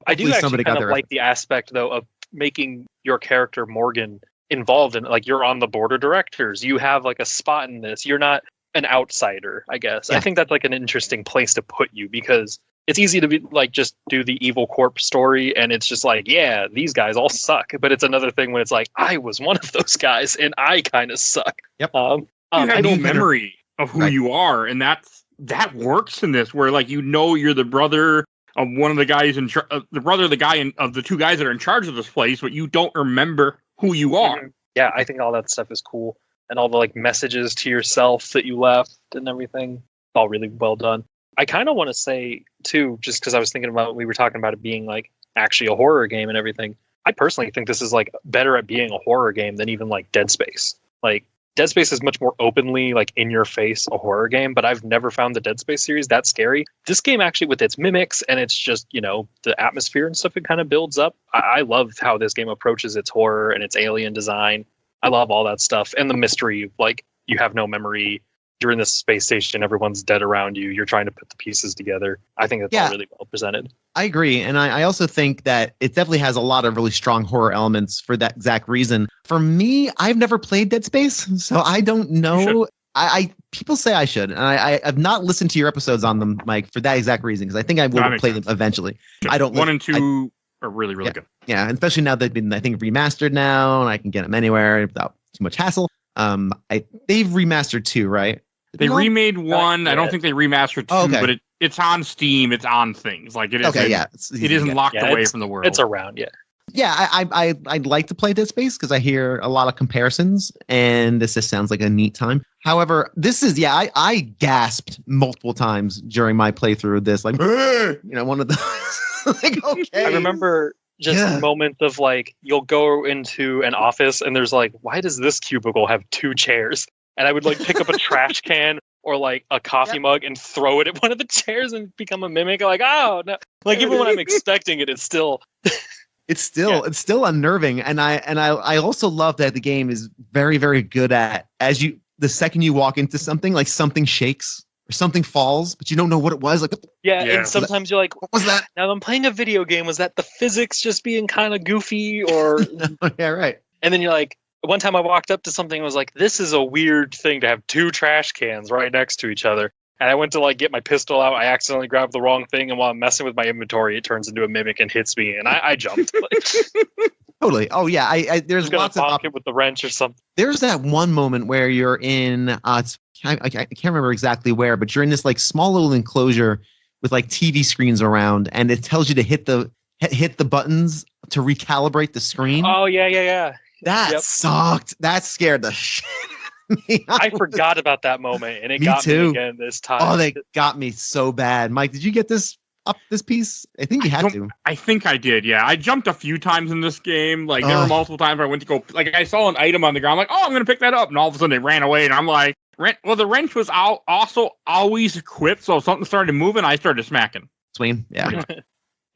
Speaker 4: I do actually kind of like the aspect though of making your character Morgan involved in, like, you're on the board of directors. You have like a spot in this. You're not an outsider, I guess. Yeah. I think that's like an interesting place to put you, because it's easy to be like just do the evil corp story and it's just like, yeah, these guys all suck. But it's another thing when it's like, I was one of those guys and I kind of suck.
Speaker 3: Yep.
Speaker 2: You have no memory of who you are, and that works in this, where like you're the brother of one of the guys the brother of the guy of the two guys that are in charge of this place, but you don't remember who you are. Mm-hmm.
Speaker 4: Yeah, I think all that stuff is cool, and all the like messages to yourself that you left and everything, all really well done. I kind of want to say, too, just because I was thinking about, we were talking about it being like actually a horror game and everything. I personally think this is like better at being a horror game than even like Dead Space. Like Dead Space is much more openly like in your face a horror game, but I've never found the Dead Space series that scary. This game actually, with its mimics and it's just, you know, the atmosphere and stuff it kind of builds up. I love how this game approaches its horror and its alien design. I love all that stuff. And the mystery, like you have no memory. You're in this space station, everyone's dead around you. You're trying to put the pieces together. I think that's all really well presented.
Speaker 3: I agree. And I also think that it definitely has a lot of really strong horror elements for that exact reason. For me, I've never played Dead Space, so I don't know. I people say I should, and I've not listened to your episodes on them, Mike, for that exact reason, because I think I will play them eventually. I don't.
Speaker 2: 1 and 2 are really good.
Speaker 3: Yeah, and especially now they've been, I think, remastered now, and I can get them anywhere without too much hassle. They've remastered 2, right?
Speaker 2: They remade 1. I don't think they remastered 2, but it's on Steam. It's on things like it is.
Speaker 3: Okay,
Speaker 2: it isn't locked away from the world.
Speaker 4: It's around,
Speaker 3: Yeah, I'd like to play Dead Space because I hear a lot of comparisons, and this just sounds like a neat time. However, this is I gasped multiple times during my playthrough of this, like one of the like okay.
Speaker 4: I remember a moment of like you'll go into an office and there's like, why does this cubicle have 2 chairs? And I would like pick up a trash can or like a coffee mug and throw it at one of the chairs and become a mimic. Like, oh no! Like even when I'm expecting it, it's still.
Speaker 3: It's still unnerving, and I also love that the game is very, very good at the second you walk into something, like something shakes or something falls, but you don't know what it was. Like
Speaker 4: and sometimes you're like,
Speaker 3: what was that?
Speaker 4: Now I'm playing a video game. Was that the physics just being kind of goofy or?
Speaker 3: Yeah, right.
Speaker 4: And then you're like, one time I walked up to something and was like, this is a weird thing to have 2 trash cans right next to each other. And I went to like get my pistol out. I accidentally grabbed the wrong thing. And while I'm messing with my inventory, it turns into a mimic and hits me. And I jumped.
Speaker 3: Totally. Oh yeah. There's lots of
Speaker 4: it with the wrench or something.
Speaker 3: There's that one moment where you're in, I can't remember exactly where, but you're in this like small little enclosure with like TV screens around, and it tells you to hit the buttons to recalibrate the screen.
Speaker 4: Oh yeah.
Speaker 3: That sucked. That scared the shit out of me.
Speaker 4: I forgot about that moment, and it got me again this time.
Speaker 3: Oh, they got me so bad. Mike, did you get this piece? I think you had to.
Speaker 2: I think I did, yeah. I jumped a few times in this game. Like, there were multiple times where I went to go... Like, I saw an item on the ground. I'm like, oh, I'm going to pick that up. And all of a sudden, it ran away. And I'm like... Well, the wrench was also always equipped, so if something started moving, I started smacking.
Speaker 3: Swing, yeah.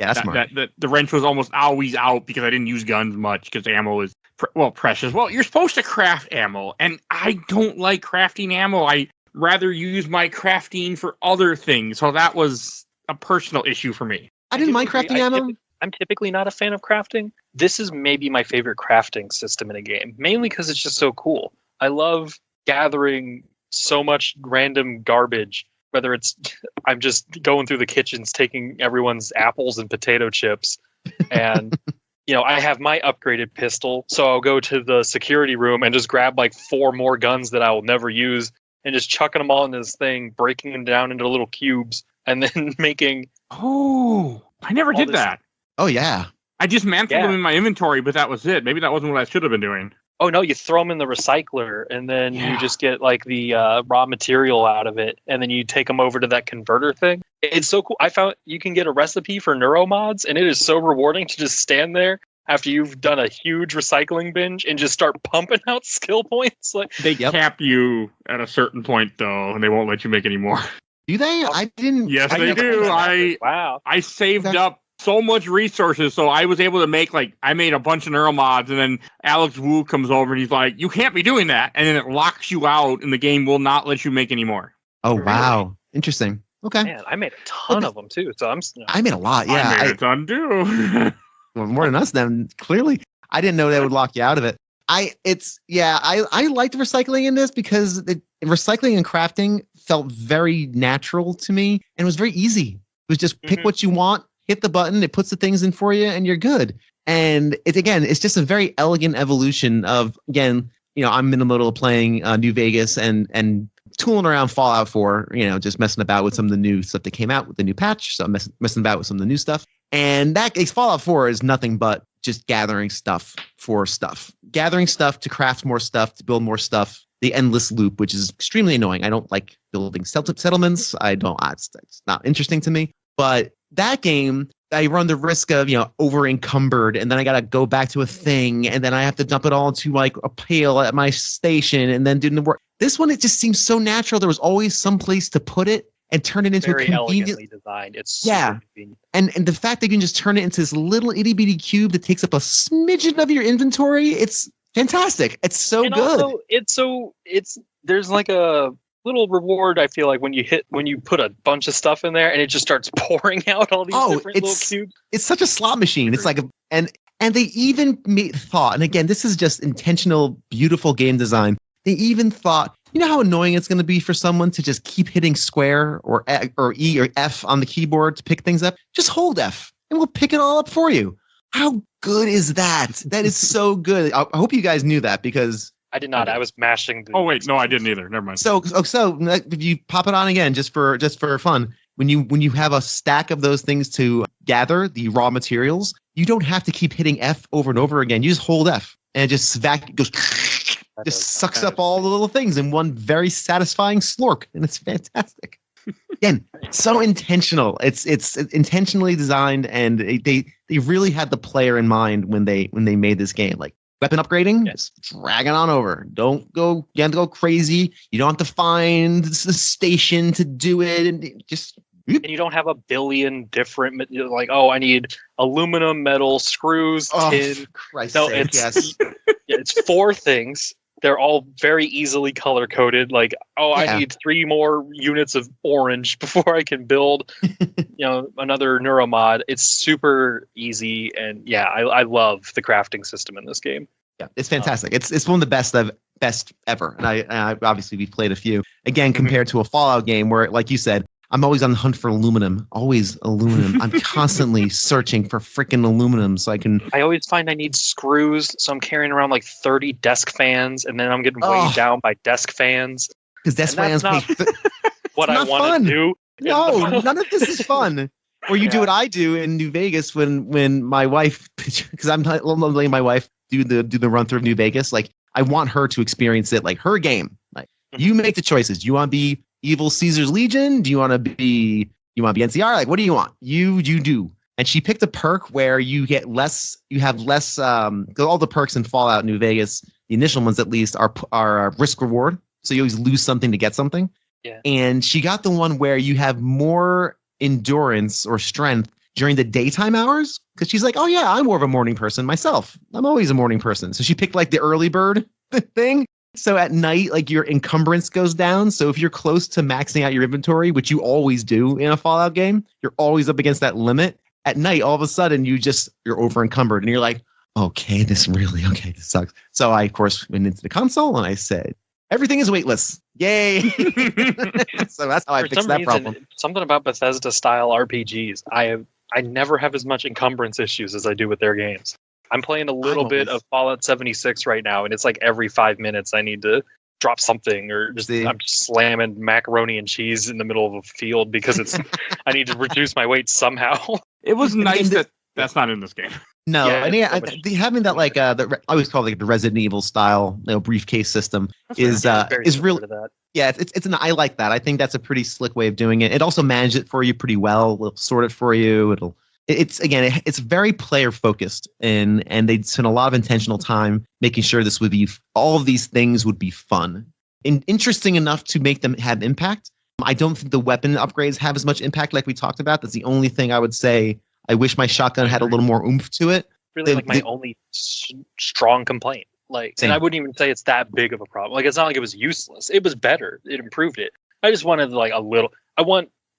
Speaker 3: Yeah, that's smart.
Speaker 2: The wrench was almost always out because I didn't use guns much because ammo is... precious. Well, you're supposed to craft ammo, and I don't like crafting ammo. I rather use my crafting for other things. So that was a personal issue for me.
Speaker 3: I didn't mind crafting ammo.
Speaker 4: I'm typically not a fan of crafting. This is maybe my favorite crafting system in a game, mainly because it's just so cool. I love gathering so much random garbage, whether it's I'm just going through the kitchens, taking everyone's apples and potato chips, and I have my upgraded pistol, so I'll go to the security room and just grab like 4 more guns that I will never use and just chucking them all into this thing, breaking them down into little cubes, and then making...
Speaker 2: Oh, I never did that.
Speaker 3: Oh, yeah.
Speaker 2: I just mantled them in my inventory, but that was it. Maybe that wasn't what I should have been doing.
Speaker 4: Oh, no, you throw them in the recycler, and then you just get like the raw material out of it, and then you take them over to that converter thing. It's so cool. I found you can get a recipe for neuromods, and it is so rewarding to just stand there after you've done a huge recycling binge and just start pumping out skill points. Like
Speaker 2: they cap you at a certain point, though, and they won't let you make any more.
Speaker 3: Do they? I didn't.
Speaker 2: Yes, they do. I saved up so much resources, so I was able to make I made a bunch of neuromods, and then Alex Wu comes over and he's like, you can't be doing that, and then it locks you out and the game will not let you make any more.
Speaker 3: Oh wow, interesting. Okay.
Speaker 4: Man, I made a ton of them too, so
Speaker 3: I made a lot. Yeah,
Speaker 2: I made a ton too.
Speaker 3: Well, more than us then. Clearly, I didn't know that would lock you out of it. I liked recycling in this because recycling and crafting felt very natural to me, and it was very easy. It was just pick what you want, hit the button, it puts the things in for you, and you're good. And it's just a very elegant evolution of, again, I'm in the middle of playing New Vegas and tooling around Fallout 4, just messing about with some of the new stuff that came out with the new patch. So I'm messing about with some of the new stuff. And Fallout 4 is nothing but just gathering stuff for stuff. Gathering stuff to craft more stuff, to build more stuff. The endless loop, which is extremely annoying. I don't like building settlements. It's not interesting to me. But that game I run the risk of, over encumbered, and then I got to go back to a thing, and then I have to dump it all into like a pail at my station and then do the work. This one, it just seems so natural. There was always some place to put it and turn it into
Speaker 4: very
Speaker 3: a convenient.
Speaker 4: Elegantly designed. It's super convenient.
Speaker 3: And the fact that you can just turn it into this little itty bitty cube that takes up a smidgen of your inventory, it's fantastic. It's so
Speaker 4: and
Speaker 3: good.
Speaker 4: Also, there's like a little reward, I feel like, when you put a bunch of stuff in there and it just starts pouring out all these different little cubes.
Speaker 3: It's such a slot machine. It's like and they even thought, and again, this is just intentional, beautiful game design. They even thought, you know how annoying it's going to be for someone to just keep hitting square or E or F on the keyboard to pick things up? Just hold F and we'll pick it all up for you. How good is that? That is so good. I hope you guys knew that, because
Speaker 4: I did not. I was mashing.
Speaker 2: Oh wait, no, I didn't either. Never mind.
Speaker 3: So if you pop it on again, just for fun, when you have a stack of those things to gather, the raw materials, you don't have to keep hitting F over and over again. You just hold F and it just goes, just sucks up all the little things in one very satisfying slurk, and it's fantastic. Again, so intentional. It's intentionally designed, and they really had the player in mind when they made this game. Like, weapon upgrading, just drag it on over. You have to go crazy. You don't have to find the station to do it, and just.
Speaker 4: And you don't have a billion different, like, I need aluminum, metal, screws, tin. It's 4 things. They're all very easily color coded. Like, I need 3 more units of orange before I can build, another neuromod. It's super easy, and I love the crafting system in this game.
Speaker 3: Yeah, it's fantastic. It's one of the best ever. And I obviously we've played a few. Again, compared to a Fallout game where, like you said, I'm always on the hunt for aluminum. Always aluminum. I'm constantly searching for freaking aluminum so I can.
Speaker 4: I always find I need screws, so I'm carrying around like 30 desk fans, and then I'm getting weighed down by desk fans.
Speaker 3: Because desk fans
Speaker 4: what I want to do.
Speaker 3: No, none of this is fun. Or you do what I do in New Vegas when my wife, because I'm letting my wife do the run through of New Vegas. Like, I want her to experience it like her game. Like, you make the choices. You want to be Evil Caesar's Legion? Do you want to be NCR? Like, what do you want? You do. And she picked a perk where you have less, because all the perks in Fallout New Vegas, the initial ones at least, are risk reward. So you always lose something to get something.
Speaker 4: Yeah.
Speaker 3: And she got the one where you have more endurance or strength during the daytime hours, because she's like, oh yeah, I'm more of a morning person myself. I'm always a morning person. So she picked like the early bird thing. So at night, like, your encumbrance goes down. So if you're close to maxing out your inventory, which you always do in a Fallout game, you're always up against that limit. At night, all of a sudden, you're over encumbered, and you're like, this sucks. So I, of course, went into the console and I said, everything is weightless. Yay! So that's how I fixed that problem.
Speaker 4: Something about Bethesda style RPGs. I never have as much encumbrance issues as I do with their games. I'm playing a little bit of Fallout 76 right now, and it's like every 5 minutes I need to drop something, or I'm just slamming macaroni and cheese in the middle of a field because I need to reduce my weight somehow.
Speaker 2: It was nice that's not in this game.
Speaker 3: No, having that, like, I always call it the Resident Evil style, briefcase system is really. Yeah, I like that. I think that's a pretty slick way of doing it. It also manages it for you pretty well. It'll sort it for you. It's very player focused, and they spent a lot of intentional time making sure this would be, all of these things would be fun and interesting enough to make them have impact. I don't think the weapon upgrades have as much impact like we talked about. That's the only thing I would say. I wish my shotgun had a little more oomph to it.
Speaker 4: Really, my only strong complaint. And I wouldn't even say it's that big of a problem. Like, it's not like it was useless. It was better. It improved it. I just wanted like a little.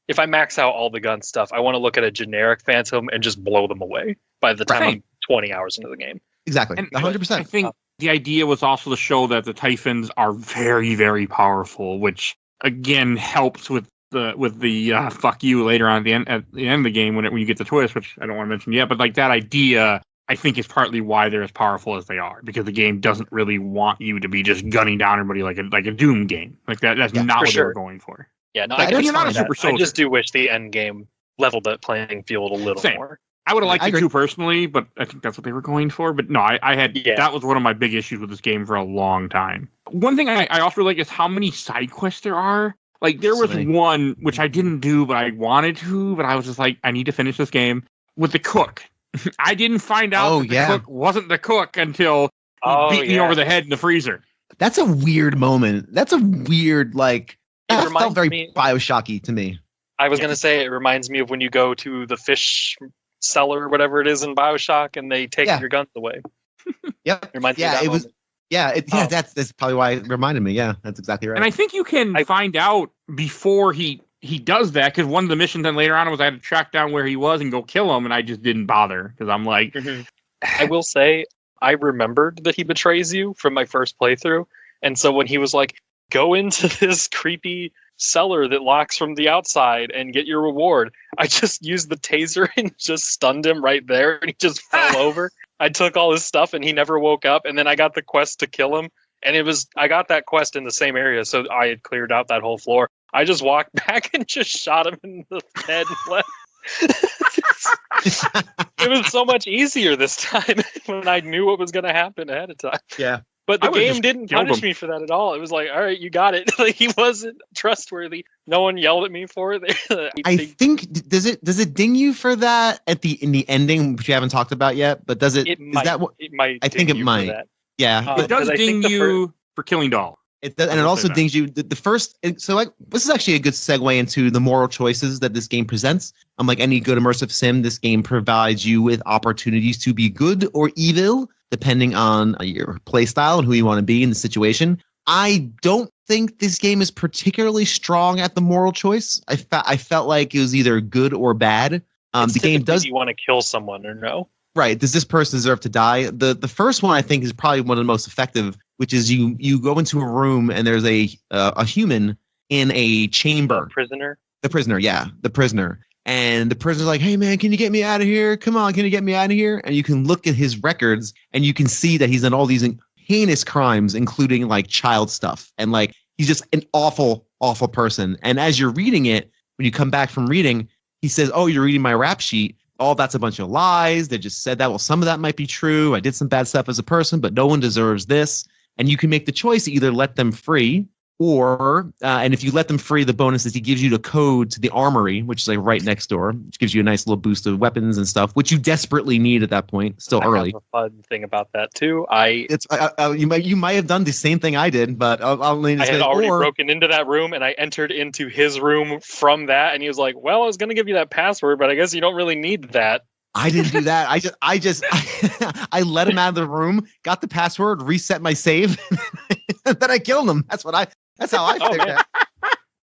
Speaker 4: If I max out all the gun stuff, I want to look at a generic Phantom and just blow them away by the time I'm 20 hours into the game.
Speaker 3: Exactly, 100%.
Speaker 2: I think the idea was also to show that the Typhons are very, very powerful, which again helps with the fuck you later on at the end of the game when you get the twist, which I don't want to mention yet. But like, that idea, I think, is partly why they're as powerful as they are, because the game doesn't really want you to be just gunning down everybody like a Doom game. Like that's not what they were going for.
Speaker 4: Yeah, no,
Speaker 2: you're not a super soldier.
Speaker 4: I just do wish the end game leveled the playing field a little more.
Speaker 2: I would have liked it too personally, but I think that's what they were going for. But no, that was one of my big issues with this game for a long time. One thing I also like is how many side quests there are. Like, there was one which I didn't do, but I wanted to, but I was just like, I need to finish this game. with the cook. I didn't find out that the cook wasn't the cook until he beat me over the head in the freezer.
Speaker 3: That's a weird moment. That's a weird, like, that felt very Bioshocky to me.
Speaker 4: I was going to say, it reminds me of when you go to the fish cellar or whatever it is in Bioshock and they take your guns away.
Speaker 3: Yep.
Speaker 4: It reminds me of that moment.
Speaker 3: That's probably why it reminded me. Yeah, that's exactly right.
Speaker 2: And I think you can find out before he does that, because one of the missions then later on was I had to track down where he was and go kill him, and I just didn't bother because I'm like...
Speaker 4: I will say, I remembered that he betrays you from my first playthrough, and so when he was like, go into this creepy cellar that locks from the outside and get your reward, I just used the taser and just stunned him right there, and he just fell over. I took all his stuff and he never woke up, and then I got the quest to kill him, and I got that quest in the same area, so I had cleared out that whole floor. I just walked back and just shot him in the head and left. It was so much easier this time when I knew what was going to happen ahead of time.
Speaker 3: Yeah.
Speaker 4: But the game didn't punish me for that at all. It was like, all right, you got it. Like, he wasn't trustworthy. No one yelled at me for it.
Speaker 3: I think does it ding you for that in the ending, which you haven't talked about yet? But does it? It might. I think it might. Yeah,
Speaker 2: it does ding you for killing Doll.
Speaker 3: It does, and it also dings you. The first, so like this is actually a good segue into the moral choices that this game presents. Unlike any good immersive sim, this game provides you with opportunities to be good or evil, depending on your play style and who you want to be in the situation. I don't think this game is particularly strong at the moral choice. I felt like it was either good or bad. The game does.
Speaker 4: You want to kill someone or no?
Speaker 3: Right. Does this person deserve to die? The first one I think is probably one of the most effective, which is you go into a room and there's a human in a chamber.
Speaker 4: The prisoner?
Speaker 3: The prisoner, yeah. The prisoner. And the prisoner's like, hey, man, can you get me out of here? Come on, can you get me out of here? And you can look at his records and you can see that he's done all these heinous crimes, including like child stuff. And like he's just an awful, awful person. And as you're reading it, when you come back from reading, he says, oh, you're reading my rap sheet. Oh, that's a bunch of lies. They just said that. Well, some of that might be true. I did some bad stuff as a person, but no one deserves this. And you can make the choice to either let them free or, and if you let them free, the bonus is he gives you the code to the armory, which is like right next door, which gives you a nice little boost of weapons and stuff, which you desperately need at that point. Still early.
Speaker 4: Have a fun thing about that too.
Speaker 3: You might have done the same thing I did, but I
Speaker 4: had already broken into that room and I entered into his room from that, and he was like, "Well, I was going to give you that password, but I guess you don't really need that."
Speaker 3: I didn't do that. I let him out of the room, got the password, reset my save, and then I killed him. That's how I figured it.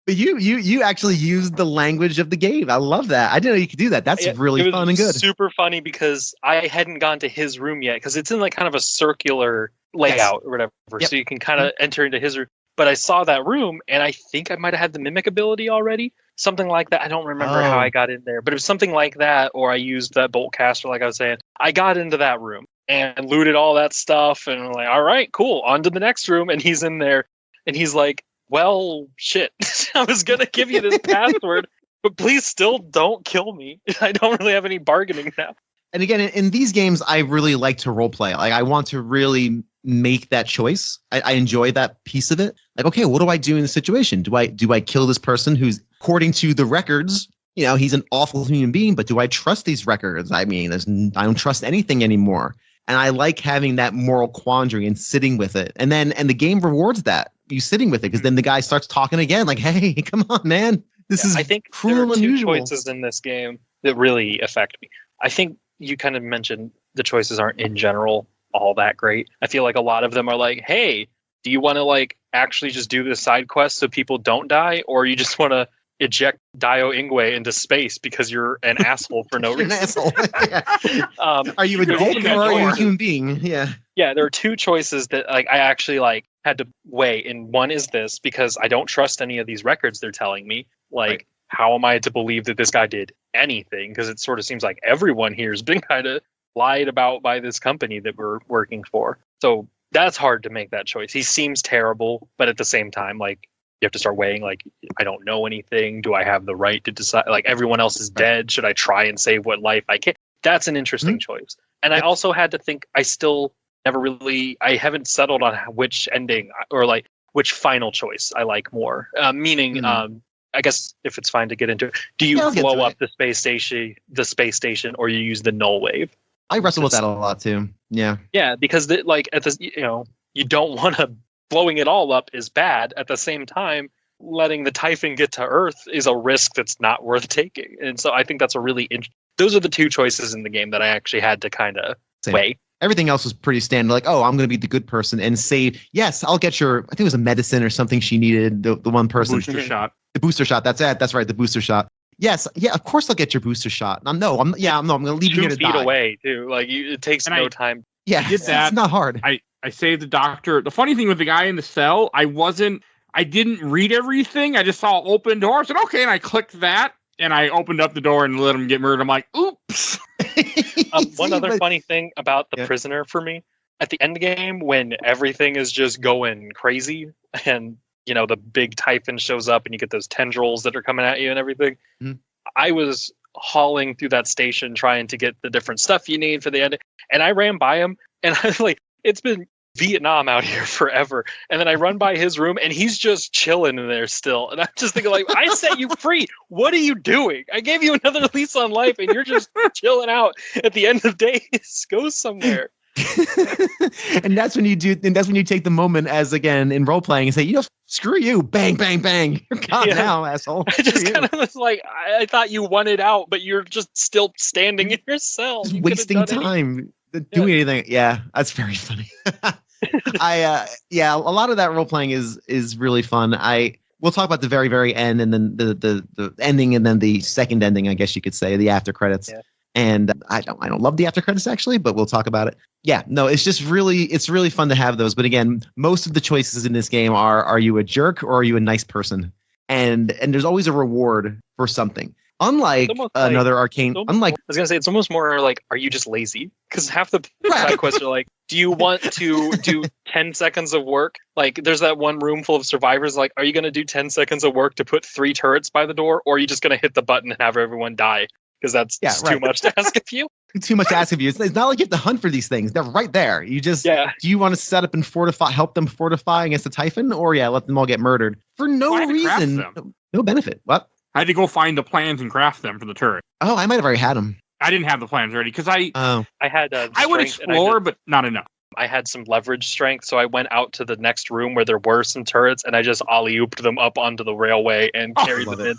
Speaker 3: But you actually used the language of the game. I love that. I didn't know you could do that. That's really fun and good.
Speaker 4: Super funny because I hadn't gone to his room yet because it's in like kind of a circular layout or whatever. Yep. So you can kind of enter into his room. But I saw that room and I think I might have had the mimic ability already. Something like that. I don't remember how I got in there, but it was something like that, or I used that bolt caster, like I was saying. I got into that room and looted all that stuff, and I'm like, all right, cool, on to the next room. And he's in there, and he's like, well, shit, I was going to give you this password, but please still don't kill me. I don't really have any bargaining now.
Speaker 3: And again, in these games, I really like to role play. Like, I want to really make that choice. I enjoy that piece of it. Like, okay, what do I do in this situation? Do I kill this person who's, according to the records, you know, he's an awful human being, but do I trust these records? I mean, I don't trust anything anymore. And I like having that moral quandary and sitting with it. And the game rewards that, you sitting with it, because then the guy starts talking again, like, hey, come on, man. This is
Speaker 4: I think
Speaker 3: cruel
Speaker 4: there are
Speaker 3: and unusual.
Speaker 4: 2 choices in this game that really affect me. I think you kind of mentioned the choices aren't in general all that great. I feel like a lot of them are like, hey, do you want to like actually just do this side quest so people don't die, or you just want to eject Dio Ingwe into space because you're an asshole for no reason?
Speaker 3: An asshole. Are you a dick or are you a human being? Yeah.
Speaker 4: Yeah, there are 2 choices that like I actually like had to weigh, and one is this, because I don't trust any of these records they're telling me. Like, right. How am I to believe that this guy did anything? Because it sort of seems like everyone here has been kind of lied about by this company that we're working for. So that's hard to make that choice. He seems terrible, but at the same time, like, you have to start weighing, like, I don't know anything. Do I have the right to decide? Like, everyone else is dead. Should I try and save what life I can? That's an interesting choice. And I also had to think, I haven't settled on which ending or like which final choice I like more. Meaning, I guess if it's fine to get into it, do you blow up the space station, or you use the null wave?
Speaker 3: I wrestle with that a lot too. Yeah.
Speaker 4: Yeah, because you don't want to blowing it all up is bad. At the same time, letting the Typhon get to Earth is a risk that's not worth taking. And so I think that's those are the two choices in the game that I actually had to kind of weigh.
Speaker 3: Everything else was pretty standard. Like, oh, I'm going to be the good person and say, yes, I'll get I think it was a medicine or something she needed. The one person.
Speaker 2: The booster shot.
Speaker 3: The booster shot. That's it. That's right. The booster shot. Yes. Yeah. Of course, I'll get your booster shot. I'm going to leave you here to die.
Speaker 4: 2 feet away too. Like it takes no time.
Speaker 3: Yeah. It's not hard.
Speaker 2: I saved the doctor. The funny thing with the guy in the cell, I didn't read everything. I just saw open door. I said, okay. And I clicked that. And I opened up the door and let him get murdered. I'm like, oops.
Speaker 4: One other funny thing about the prisoner for me, at the end game, when everything is just going crazy and, the big Typhon shows up and you get those tendrils that are coming at you and everything, I was hauling through that station trying to get the different stuff you need for the end. And I ran by him and I was like, it's been Vietnam out here forever. And then I run by his room and he's just chilling in there still. And I'm just thinking like, I set you free. What are you doing? I gave you another lease on life and you're just chilling out at the end of days. Go somewhere.
Speaker 3: And that's when you take the moment as again in role playing and say, screw you, bang, bang, bang. You're gone now, asshole.
Speaker 4: I just kind of was like, I thought you wanted out, but you're just still standing in your cell.
Speaker 3: Just wasting time. Doing anything. Yeah, that's very funny. A lot of that role playing is really fun. We'll talk about the very, very end and then the ending and then the second ending, I guess you could say, the after credits. Yeah. And I don't love the after credits actually, but we'll talk about it. Yeah, no, it's really fun to have those. But again, most of the choices in this game are you a jerk or are you a nice person? And there's always a reward for something. Unlike another arcane, I was
Speaker 4: gonna say it's almost more like, are you just lazy? Because half the side quests are like, do you want to do 10 seconds of work? Like, there's that one room full of survivors. Like, are you gonna do 10 seconds of work to put 3 turrets by the door, or are you just gonna hit the button and have everyone die? Because that's too much to ask of you.
Speaker 3: Too much to ask of you. It's not like you have to hunt for these things. They're right there. You just do you want to set up and help them fortify against the Typhon, or let them all get murdered for no reason, no benefit? What?
Speaker 2: I had to go find the plans and craft them for the turret.
Speaker 3: Oh, I might have already had them.
Speaker 2: I didn't have the plans ready because I
Speaker 4: had.
Speaker 2: I would explore, but not enough.
Speaker 4: I had some leverage strength, so I went out to the next room where there were some turrets, and I just alley-ooped them up onto the railway and carried them in.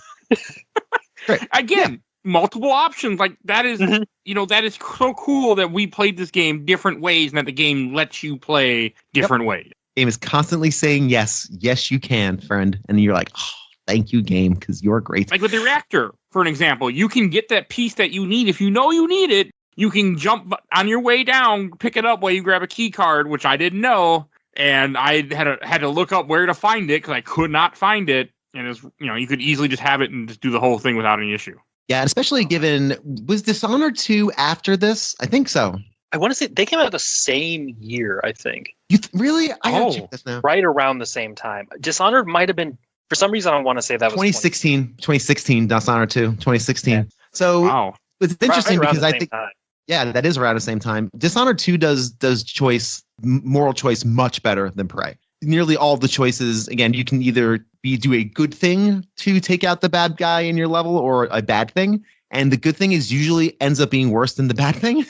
Speaker 3: Great.
Speaker 2: Again, multiple options. Like that is, that is so cool that we played this game different ways, and that the game lets you play different ways.
Speaker 3: Game is constantly saying yes, you can, friend, and you're like, oh. Thank you, game, because you're great.
Speaker 2: Like with the reactor, for an example, you can get that piece that you need. If you know you need it, you can jump on your way down, pick it up while you grab a key card, which I didn't know. And I had to look up where to find it because I could not find it. And it's, you could easily just have it and just do the whole thing without any issue.
Speaker 3: Yeah, especially given, was Dishonored 2 after this? I think so.
Speaker 4: I want to say they came out the same year, I think.
Speaker 3: Really? I gotta check this now.
Speaker 4: Right around the same time. Dishonored might have been. For some reason, I want to say that was
Speaker 3: 2016, Dishonored 2, 2016. Yeah. So it's interesting because I think, that is around the same time. Dishonored 2 does moral choice much better than Prey. Nearly all the choices, again, you can either do a good thing to take out the bad guy in your level or a bad thing. And the good thing is usually ends up being worse than the bad thing.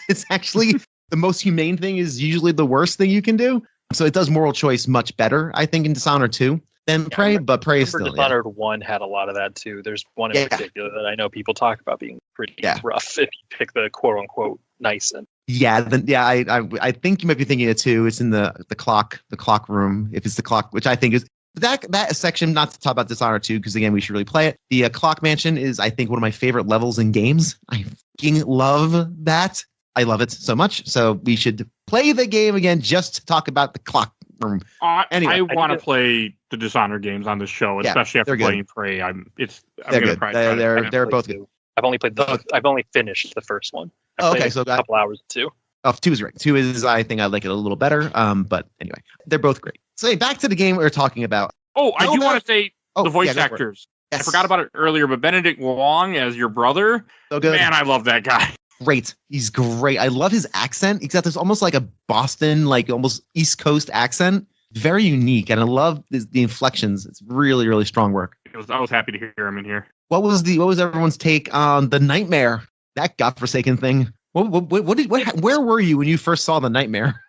Speaker 3: It's actually the most humane thing is usually the worst thing you can do. So it does moral choice much better, I think, in Dishonored 2. Than Prey, but Prey is still.
Speaker 4: Dishonored 1 had a a lot of that too. There's one in particular that I know people talk about being pretty rough if you pick the quote unquote nice end.
Speaker 3: I think you might be thinking it too. It's in the clock room. If it's the clock, which I think is that section. Not to talk about Dishonored 2 because again we should really play it. The clock mansion is I think one of my favorite levels in games. I fucking love that. I love it so much. So we should play the game again just to talk about the clock room.
Speaker 2: Anyway, I want to play the Dishonored games on this show, especially after playing Prey.
Speaker 3: They're good. They're both good.
Speaker 4: I've only finished the first one. So a couple hours of 2.
Speaker 3: Oh, 2 is great. 2 is I think I like it a little better. But anyway, they're both great. So back to the game we were talking about.
Speaker 2: Oh, I do want to say the voice actors. Yes. I forgot about it earlier, but Benedict Wong as your brother.
Speaker 3: So good.
Speaker 2: Man, I love that guy.
Speaker 3: Great. He's great. I love his accent, except there's almost like a Boston, like almost East Coast accent. very unique, and I love the inflections. It's really, really strong work.
Speaker 2: I was happy to hear him in here.
Speaker 3: What was everyone's take on the Nightmare? That godforsaken thing. Where were you when you first saw the Nightmare?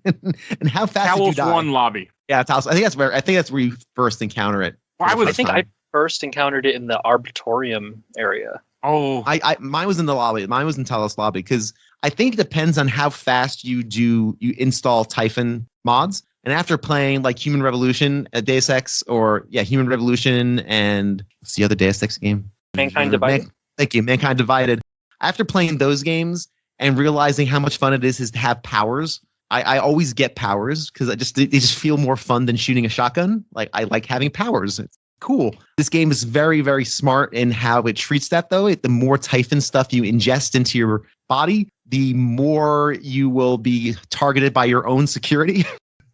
Speaker 3: And how fast did you die?
Speaker 2: Talos 1 lobby.
Speaker 3: Yeah, Talos. I think that's where you first encounter it.
Speaker 4: I first encountered it in the Arbitorium area.
Speaker 2: Oh,
Speaker 3: mine was in the lobby. Mine was in Talos lobby because I think it depends on how fast you install Typhon mods. And after playing like Human Revolution at Deus Ex, Human Revolution, and what's the other Deus Ex game?
Speaker 4: Mankind Divided.
Speaker 3: Thank you, Mankind Divided. After playing those games and realizing how much fun it is to have powers, I always get powers because they just feel more fun than shooting a shotgun. Like I like having powers. It's cool. This game is very, very smart in how it treats that, though. The more Typhon stuff you ingest into your body, the more you will be targeted by your own security.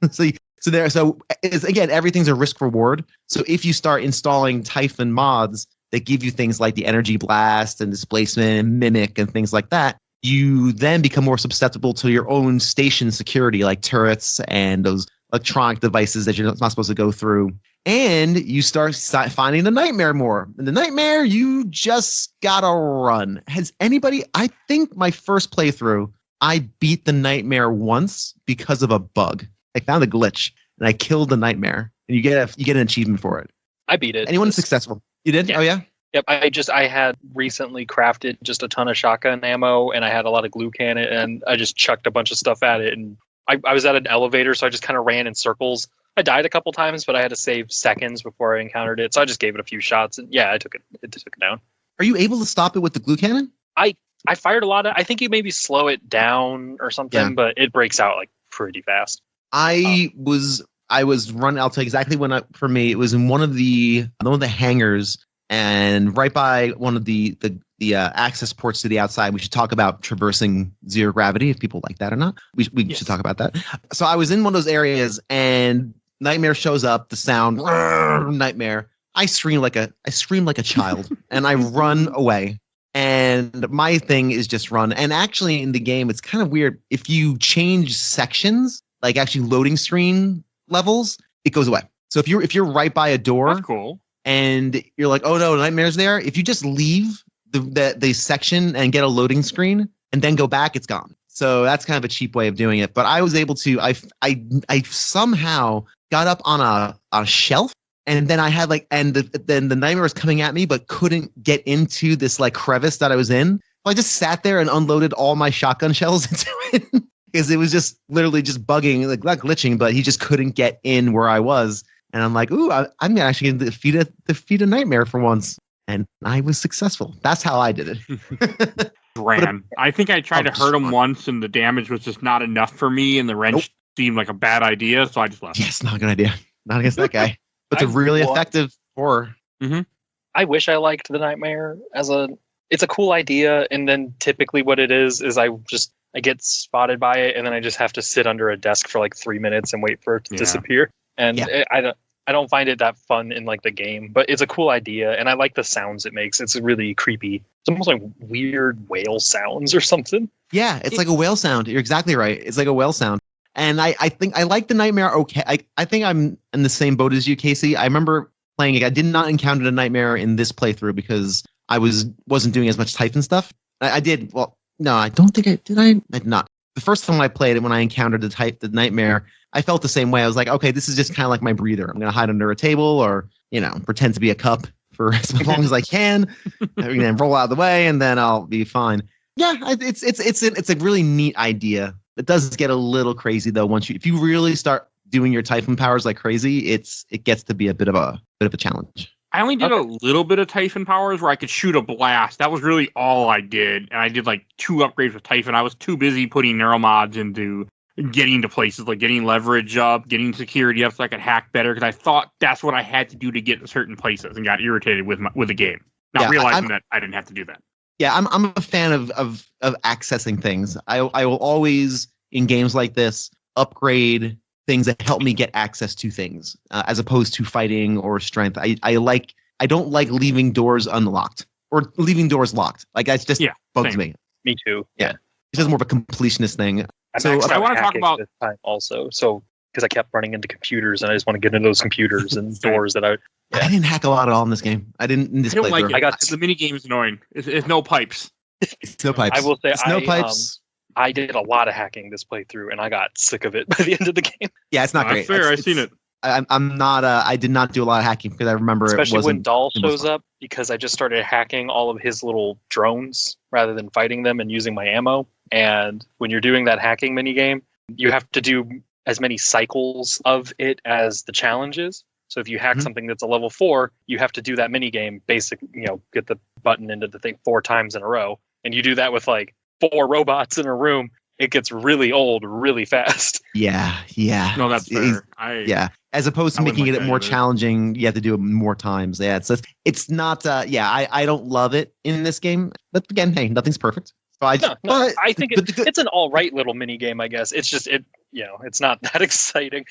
Speaker 3: Again, everything's a risk reward. So if you start installing Typhon mods that give you things like the energy blast and displacement and mimic and things like that, you then become more susceptible to your own station security, like turrets and those electronic devices that you're not supposed to go through. And you start finding the Nightmare more. And the Nightmare, you just gotta run. I think my first playthrough, I beat the Nightmare once because of a bug. I found a glitch and I killed the Nightmare, and you get an achievement for it.
Speaker 4: I beat it.
Speaker 3: Anyone successful? You did?
Speaker 4: Yeah.
Speaker 3: Oh yeah.
Speaker 4: Yep. I had recently crafted just a ton of shotgun ammo, and I had a lot of glue cannon, and I just chucked a bunch of stuff at it. And I was at an elevator, so I just kind of ran in circles. I died a couple times, but I had to save seconds before I encountered it, so I just gave it a few shots, and yeah, it took it down.
Speaker 3: Are you able to stop it with the glue cannon?
Speaker 4: I fired a lot of. I think you maybe slow it down or something, but it breaks out like pretty fast.
Speaker 3: I was running. I'll tell you exactly for me, it was in one of the hangars, and right by one of the access ports to the outside. We should talk about traversing zero gravity if people like that or not. We should talk about that. So I was in one of those areas, and Nightmare shows up. The sound Nightmare. I scream like a child, and I run away. And my thing is just run. And actually, in the game, it's kind of weird. If you change sections, like actually loading screen levels, it goes away. So if you're right by a door,
Speaker 2: that's cool,
Speaker 3: and you're like, oh no, Nightmare's there. If you just leave the section and get a loading screen and then go back, it's gone. So that's kind of a cheap way of doing it. But I was able to. I somehow got up on a shelf. And then I had then the Nightmare was coming at me, but couldn't get into this like crevice that I was in. So I just sat there and unloaded all my shotgun shells into it because it was just literally just bugging, like not glitching, but he just couldn't get in where I was. And I'm like, ooh, I'm actually going to defeat a Nightmare for once. And I was successful. That's how I did it.
Speaker 2: Ran. I think I tried to hurt him once, and the damage was just not enough for me, and the wrench seemed like a bad idea, so I just left.
Speaker 3: Yes, not a good idea. Not against that guy. But it's a really effective horror.
Speaker 2: Mm-hmm.
Speaker 4: I wish I liked the Nightmare it's a cool idea, and then typically what it is I get spotted by it, and then I just have to sit under a desk for like 3 minutes and wait for it to disappear. And I don't find it that fun in like the game, but it's a cool idea, and I like the sounds it makes. It's really creepy. It's almost like weird whale sounds or something.
Speaker 3: Yeah, it's like a whale sound. You're exactly right. It's like a whale sound. And I think I like the Nightmare okay. I think I'm in the same boat as you, Casey. I remember playing it. I did not encounter the Nightmare in this playthrough because I wasn't doing as much Typhon stuff. I did. Well, no, I don't think I did. I did not. The first time I played it, when I encountered the Nightmare, I felt the same way. I was like, okay, this is just kind of like my breather. I'm going to hide under a table or, pretend to be a cup for as long as I can, and then roll out of the way, and then I'll be fine. Yeah, it's a really neat idea. It does get a little crazy though. If you really start doing your Typhon powers like crazy, it gets to be a bit of a challenge.
Speaker 2: I only did a little bit of Typhon powers where I could shoot a blast. That was really all I did. And I did like 2 upgrades with Typhon. I was too busy putting neuromods into getting to places, like getting leverage up, getting security up so I could hack better, because I thought that's what I had to do to get to certain places, and got irritated with the game. Not realizing that I didn't have to do that.
Speaker 3: Yeah, I'm a fan of accessing things. I will always, in games like this, upgrade things that help me get access to things, as opposed to fighting or strength. I don't like leaving doors unlocked or leaving doors locked. Like that just bugs me.
Speaker 4: Me too.
Speaker 3: Yeah, it's just more of a completionist thing.
Speaker 4: I want to talk about this time also. So because I kept running into computers, and I just want to get into those computers and doors that I.
Speaker 3: Yeah. I didn't hack a lot at all in this game. I didn't in this
Speaker 2: I don't like
Speaker 3: playthrough.
Speaker 2: it. The mini game is annoying. It's no pipes.
Speaker 3: It's no pipes.
Speaker 4: I will say
Speaker 3: it's no pipes.
Speaker 4: I did a lot of hacking this playthrough, and I got sick of it by the end of the game.
Speaker 3: Yeah, it's not great.
Speaker 2: Fair. I've seen it.
Speaker 3: I'm not. I did not do a lot of hacking because I remember
Speaker 4: especially
Speaker 3: it
Speaker 4: when Dahl shows up, because I just started hacking all of his little drones rather than fighting them and using my ammo. And when you're doing that hacking minigame, you have to do as many cycles of it as the challenge is. So if you hack something that's a level 4, you have to do that minigame, get the button into the thing 4 times in a row. And you do that with like 4 robots in a room. It gets really old really fast.
Speaker 3: Yeah.
Speaker 2: No, that's fair.
Speaker 3: As opposed to making it more challenging, you have to do it more times. Yeah, it's not. I don't love it in this game, but again, hey, nothing's perfect. So I think
Speaker 4: it's an all right little mini game. I guess it's just it's not that exciting.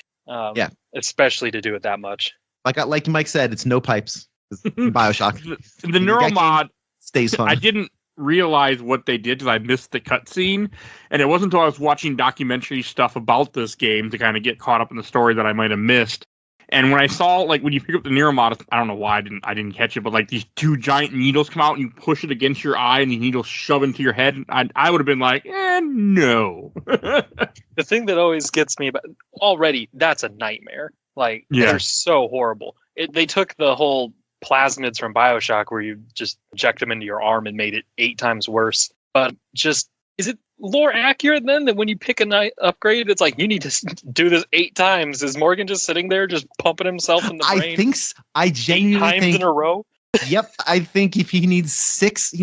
Speaker 4: Especially to do it that much.
Speaker 3: Like Mike said, it's no pipes. BioShock.
Speaker 2: The neural mod
Speaker 3: stays fun.
Speaker 2: I didn't realize what they did because I missed the cutscene, and it wasn't until I was watching documentary stuff about this game to kind of get caught up in the story that I might have missed. And when I saw, like, when you pick up the Neuromod, I don't know why I didn't catch it, but like these 2 giant needles come out and you push it against your eye and the needles shove into your head. I would have been like, no.
Speaker 4: The thing that always gets me about already, that's a nightmare. Like, they're so horrible. They took the whole plasmids from BioShock where you just inject them into your arm and made it 8 times worse. But just, is it lore accurate then that when you pick a upgrade, it's like you need to do this 8 times? Is Morgan just sitting there just pumping himself in the brain?
Speaker 3: I think I genuinely
Speaker 4: 8 times in a row.
Speaker 3: Yep, I think if he needs 6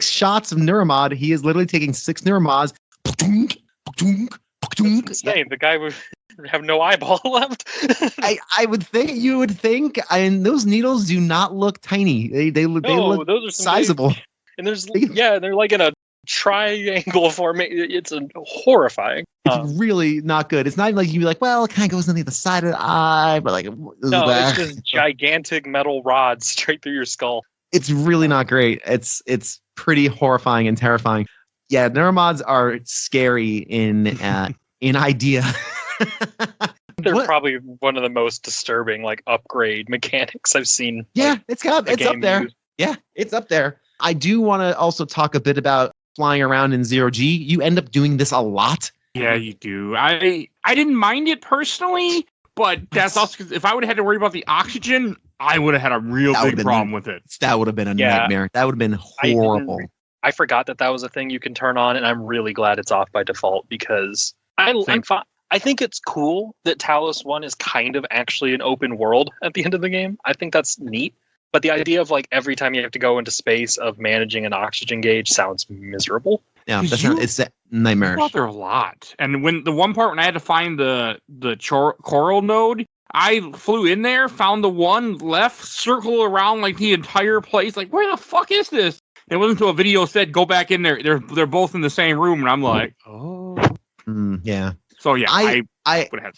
Speaker 3: shots of Neuromod, he is literally taking 6 Neuromods.
Speaker 4: That's insane. The guy would have no eyeball left.
Speaker 3: I would think you would think, and those needles do not look tiny. They look
Speaker 4: those are
Speaker 3: sizable.
Speaker 4: Big, and they're like in a triangle formation. It's horrifying.
Speaker 3: It's really not good. It's not like you'd be like, well, it kind of goes on the other side of the eye, but like
Speaker 4: it's just gigantic metal rods straight through your skull.
Speaker 3: It's really not great. It's pretty horrifying and terrifying. Yeah, Neuromods are scary in idea.
Speaker 4: They're probably one of the most disturbing like upgrade mechanics I've seen.
Speaker 3: Yeah, it's up there. Used. Yeah, it's up there. I do want to also talk a bit about flying around in 0G. You end up doing this a lot.
Speaker 2: Yeah, you do. I didn't mind it personally, but that's also because if I would have had to worry about the oxygen, I would have had a real big problem with it.
Speaker 3: That would have been a nightmare. That would have been horrible.
Speaker 4: I forgot that was a thing you can turn on, and I'm really glad it's off by default because I'm fine. I think it's cool that Talos 1 is kind of actually an open world at the end of the game. I think that's neat. But the idea of like every time you have to go into space of managing an oxygen gauge sounds miserable.
Speaker 3: Yeah, it's nightmarish.
Speaker 2: I thought there a lot. And when the one part when I had to find the coral node, I flew in there, found the one, left, circle around like the entire place. Like, where the fuck is this? It wasn't until a video said go back in there. They're both in the same room, and I'm like, oh,
Speaker 3: yeah.
Speaker 2: So yeah, I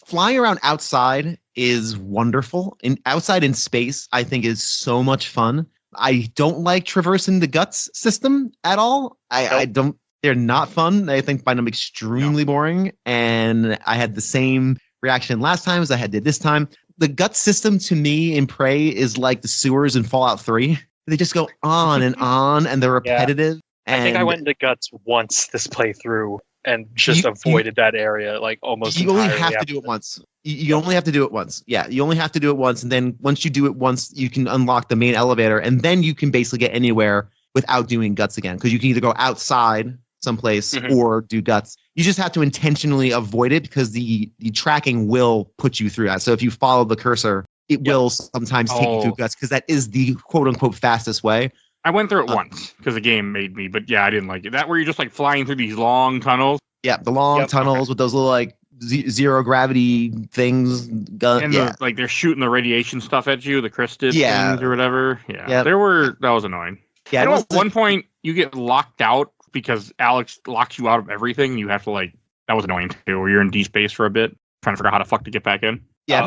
Speaker 3: flying around outside is wonderful. Outside in space, I think is so much fun. I don't like traversing the guts system at all. I don't. They're not fun. I find them extremely boring. And I had the same reaction last time as I did this time. The gut system to me in Prey is like the sewers in Fallout 3. They just go on, and they're repetitive.
Speaker 4: Yeah. I think I went into guts once this playthrough and just avoided that area like almost entirely.
Speaker 3: You only have to do it once. You only have to do it once. Yeah, you only have to do it once, and then once you do it once, you can unlock the main elevator, and then you can basically get anywhere without doing guts again, because you can either go outside someplace or do guts. You just have to intentionally avoid it because the tracking will put you through that. So if you follow the cursor, it will sometimes take you through guts because that is the quote unquote fastest way.
Speaker 2: I went through it once because the game made me, but yeah, I didn't like it. That where you're just like flying through these long tunnels.
Speaker 3: Yeah, the long tunnels with those little like zero gravity things.
Speaker 2: And they're shooting the radiation stuff at you, the crystal things or whatever. Yeah, that was annoying.
Speaker 3: Yeah,
Speaker 2: I know at one point you get locked out because Alex locks you out of everything. You have to that was annoying too, where you're in D space for a bit trying to figure out how the fuck to get back in.
Speaker 3: Yeah,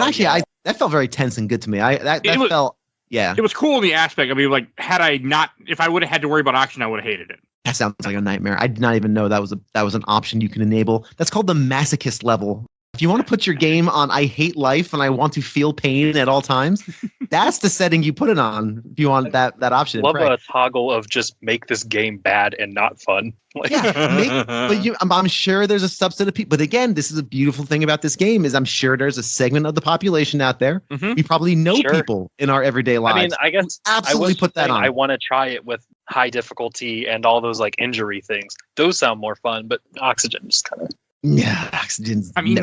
Speaker 3: that felt very tense and good to me. It
Speaker 2: was cool in the aspect. I mean, like, if I would have had to worry about oxygen, I would have hated it.
Speaker 3: That sounds like a nightmare. I did not even know that was an option you can enable. That's called the masochist level. If you want to put your game on I hate life and I want to feel pain at all times, that's the setting you put it on if you want that option.
Speaker 4: Love a toggle of just make this game bad and not fun.
Speaker 3: I'm sure there's a subset of people. But again, this is a beautiful thing about this game is I'm sure there's a segment of the population out there. Mm-hmm. We probably know people in our everyday lives.
Speaker 4: I mean, I guess
Speaker 3: absolutely put that on.
Speaker 4: I want to try it with high difficulty and all those like injury things. Those sound more fun, but Oxygen just kind of.
Speaker 3: Yeah, Oxygen's.
Speaker 2: I mean,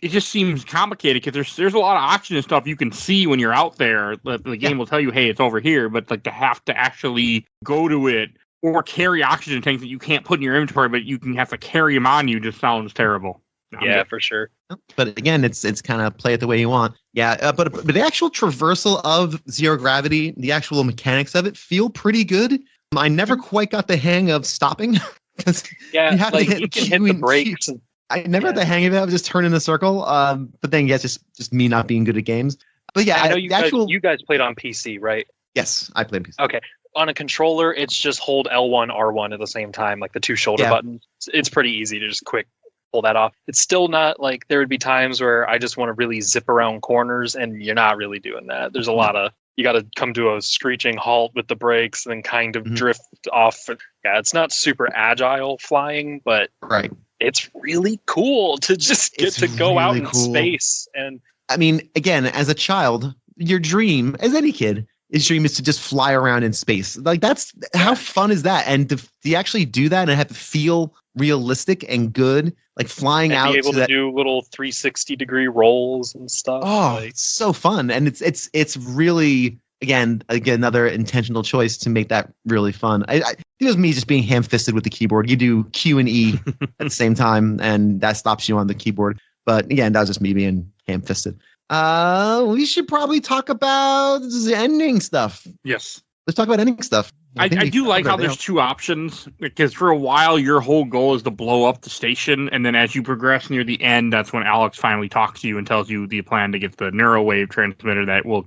Speaker 2: it just seems complicated because there's a lot of oxygen stuff you can see when you're out there. The game will tell you, hey, it's over here, but like to have to actually go to it or carry oxygen tanks that you can't put in your inventory, but you can have to carry them on you just sounds terrible.
Speaker 4: Yeah, for sure.
Speaker 3: But again, it's kind of play it the way you want. Yeah, but the actual traversal of zero gravity, the actual mechanics of it feel pretty good. I never quite got the hang of stopping because
Speaker 4: you have to hit the brakes.
Speaker 3: I never had the hang of it. I was just turning in a circle. But then, yeah, just me not being good at games. But yeah,
Speaker 4: I know you guys played on PC, right?
Speaker 3: Yes, I played PC.
Speaker 4: Okay. On a controller, it's just hold L1, R1 at the same time, like the two shoulder buttons. It's pretty easy to just quick pull that off. It's still not like there would be times where I just want to really zip around corners, and you're not really doing that. There's a lot of you got to come to a screeching halt with the brakes and then kind of drift off. Yeah, it's not super agile flying, but it's really cool to just get to go out in space. And
Speaker 3: I mean, again, as a child, your dream, as any kid, his dream is to just fly around in space. Like that's how fun is that? And to actually do that and have to feel realistic and good, like flying out,
Speaker 4: be able to do little 360-degree rolls and stuff.
Speaker 3: Oh, it's so fun, and it's really again another intentional choice to make that really fun. It was me just being ham-fisted with the keyboard. You do Q and E at the same time, and that stops you on the keyboard. But again, that was just me being ham-fisted. We should probably talk about the ending stuff.
Speaker 2: Yes.
Speaker 3: Let's talk about ending stuff.
Speaker 2: I do like how there's two options, because for a while your whole goal is to blow up the station, and then as you progress near the end, that's when Alex finally talks to you and tells you the plan to get the neurowave transmitter that will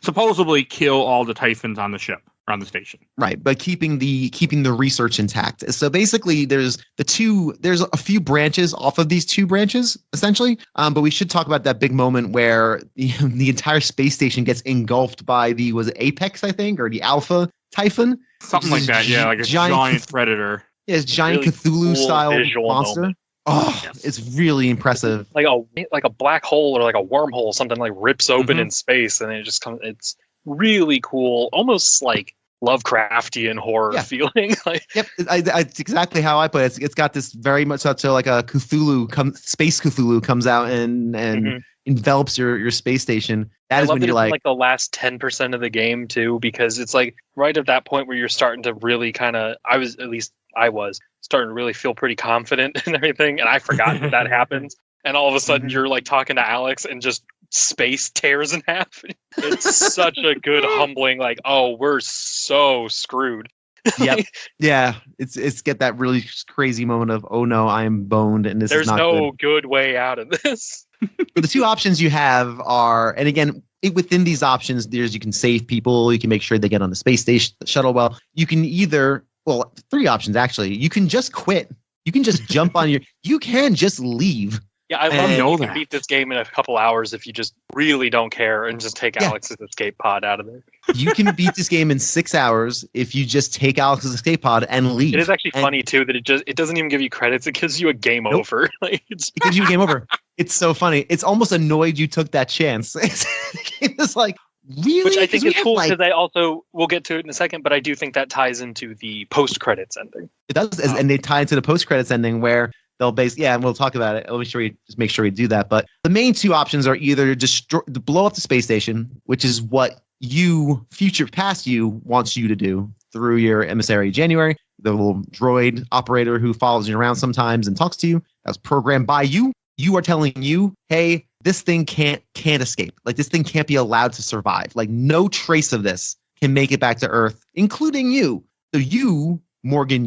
Speaker 2: supposedly kill all the Typhons on the ship. On the station,
Speaker 3: right? But keeping the research intact. So basically, there's a few branches off of these two branches, essentially. But we should talk about that big moment where the entire space station gets engulfed by was it Apex, I think, or the Alpha Typhon,
Speaker 2: something like that. Yeah, like a giant predator.
Speaker 3: Yeah, it's giant really Cthulhu style monster. Moment. Oh, yes. It's really impressive.
Speaker 4: Like a black hole or like a wormhole, something like rips open in space, and it just comes. It's really cool, almost like Lovecraftian horror feeling.
Speaker 3: Yep, it's exactly how I put it. It's got this very much such like a Cthulhu, space Cthulhu comes out and envelops your space station. That is when you're like
Speaker 4: the last 10% of the game too, because it's like right at that point where you're starting to really kind of. I was starting to really feel pretty confident and everything, and I forgot that happens. And all of a sudden, you're like talking to Alex, and just space tears in half. It's such a good humbling, like, oh, we're so screwed.
Speaker 3: Yep. Yeah. It's get that really crazy moment of, oh no, I am boned, and
Speaker 4: there's no good way out of this.
Speaker 3: But the two options you have are, and again, within these options, you can save people, you can make sure they get on the space station shuttle well. You can three options actually. You can just quit. You can just jump on you can just leave.
Speaker 4: Yeah, I love that you can beat this game in a couple hours if you just really don't care and just take Alex's escape pod out of there.
Speaker 3: You can beat this game in 6 hours if you just take Alex's escape pod and leave.
Speaker 4: It is actually funny too that it doesn't even give you credits. It gives you a game over.
Speaker 3: It gives you a game over. It's so funny. It's almost annoyed you took that chance. It's like, really?
Speaker 4: Which I think is cool because we'll get to it in a second, but I do think that ties into the post-credits ending.
Speaker 3: It does, and they tie into the post-credits ending where they'll and we'll talk about it. Make sure we do that. But the main two options are either blow up the space station, which is what past you wants you to do through your emissary January, the little droid operator who follows you around sometimes and talks to you. That's programmed by you. You are telling you, hey, this thing can't escape. Like, this thing can't be allowed to survive. Like, no trace of this can make it back to Earth, including you. So you, Morgan,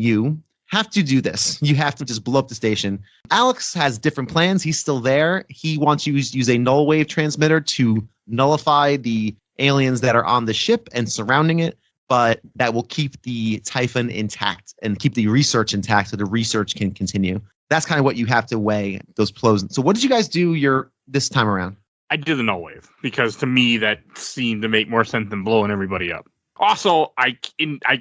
Speaker 3: have to do this. You have to just blow up the station. Alex has different plans. He's still there. He wants you to use a null wave transmitter to nullify the aliens that are on the ship and surrounding it, but that will keep the Typhon intact and keep the research intact so the research can continue. That's kind of what you have to weigh, those pros. So what did you guys do this time around?
Speaker 2: I did the null wave because to me that seemed to make more sense than blowing everybody up. Also, I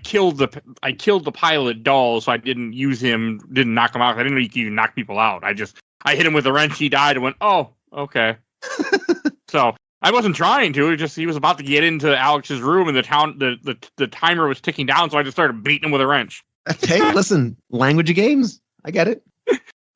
Speaker 2: killed the pilot Dull, so I didn't knock him out. I didn't know you could even knock people out. I hit him with a wrench, he died, and went, oh, okay. So I wasn't trying to. He was about to get into Alex's room, and the timer was ticking down, so I just started beating him with a wrench.
Speaker 3: Hey, listen, language of games. I get it.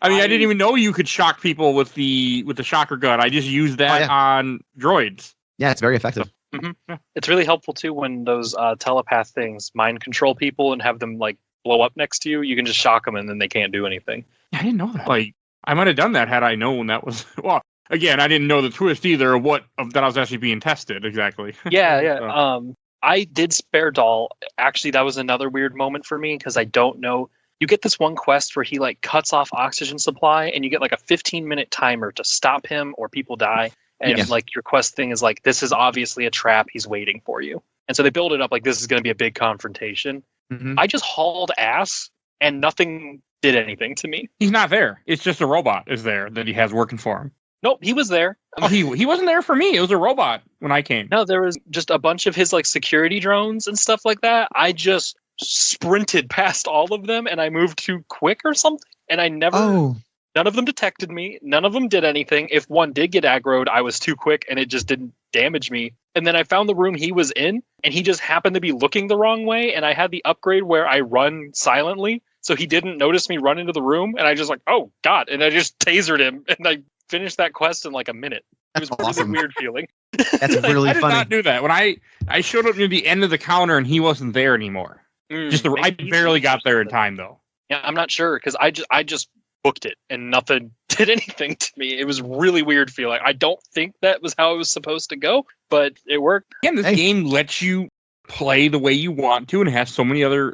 Speaker 2: I mean, I didn't even know you could shock people with the shocker gun. I just used that on droids.
Speaker 3: Yeah, it's very effective.
Speaker 2: So, yeah.
Speaker 4: It's really helpful too when those telepath things mind control people and have them like blow up next to you. You can just shock them and then they can't do anything.
Speaker 2: I didn't know that. Like, I might have done that had I known that was. Well, again, I didn't know the twist either. That I was actually being tested exactly.
Speaker 4: Yeah.
Speaker 2: So.
Speaker 4: I did spare Doll. Actually, that was another weird moment for me because I don't know. You get this one quest where he like cuts off oxygen supply, and you get like a 15-minute timer to stop him or people die. And like your quest thing is like, this is obviously a trap. He's waiting for you. And so they build it up like this is going to be a big confrontation. Mm-hmm. I just hauled ass and nothing did anything to me.
Speaker 2: He's not there. It's just a robot is there that he has working for him.
Speaker 4: Nope, he was there.
Speaker 2: He wasn't there for me. It was a robot when I came.
Speaker 4: No, there was just a bunch of his like security drones and stuff like that. I just sprinted past all of them and I moved too quick or something. And I never... None of them detected me. None of them did anything. If one did get aggroed, I was too quick and it just didn't damage me. And then I found the room he was in and he just happened to be looking the wrong way. And I had the upgrade where I run silently. So he didn't notice me run into the room. And I just like, oh God. And I just tasered him and I finished that quest in like a minute. It was
Speaker 3: awesome.
Speaker 4: A weird feeling.
Speaker 3: That's really
Speaker 2: I did
Speaker 3: funny.
Speaker 2: not do that. When I showed up near the end of the counter and he wasn't there anymore. I barely got there in time though.
Speaker 4: Yeah, I'm not sure because I just booked it and nothing did anything to me. It was really weird feeling. I don't think that was how it was supposed to go, but it worked.
Speaker 2: Again, this game lets you play the way you want to and has so many other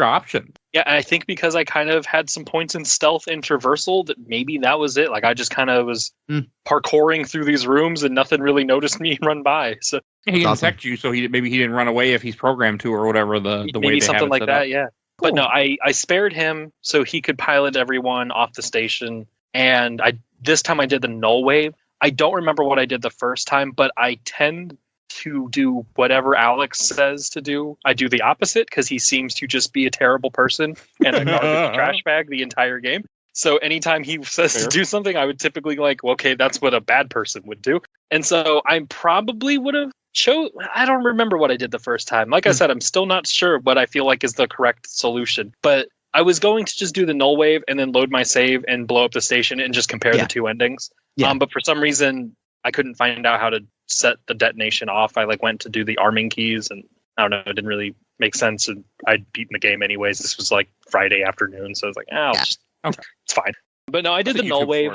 Speaker 2: options.
Speaker 4: Yeah, and I think because I kind of had some points in stealth and traversal that maybe that was it. Like I just kind of was parkouring through these rooms and nothing really noticed me run by. So
Speaker 2: he didn't detect you, so he didn't run away if he's programmed to or whatever the way they
Speaker 4: something
Speaker 2: have it
Speaker 4: like
Speaker 2: set
Speaker 4: that.
Speaker 2: up.
Speaker 4: Yeah. Cool. But no, I spared him so he could pilot everyone off the station. And this time I did the null wave. I don't remember what I did the first time, but I tend to do whatever Alex says to do. I do the opposite because he seems to just be a terrible person and a garbage trash bag the entire game. So anytime he says to do something, I would typically like, well, okay, that's what a bad person would do. And so I probably would have I don't remember what I did the first time. Like I said, I'm still not sure what I feel like is the correct solution. But I was going to just do the null wave and then load my save and blow up the station and just compare the two endings. Yeah. But for some reason, I couldn't find out how to set the detonation off. I went to do the arming keys and I don't know, it didn't really make sense. And I'd beaten the game anyways. This was like Friday afternoon. So I was like, it's fine. But no, I did the null wave.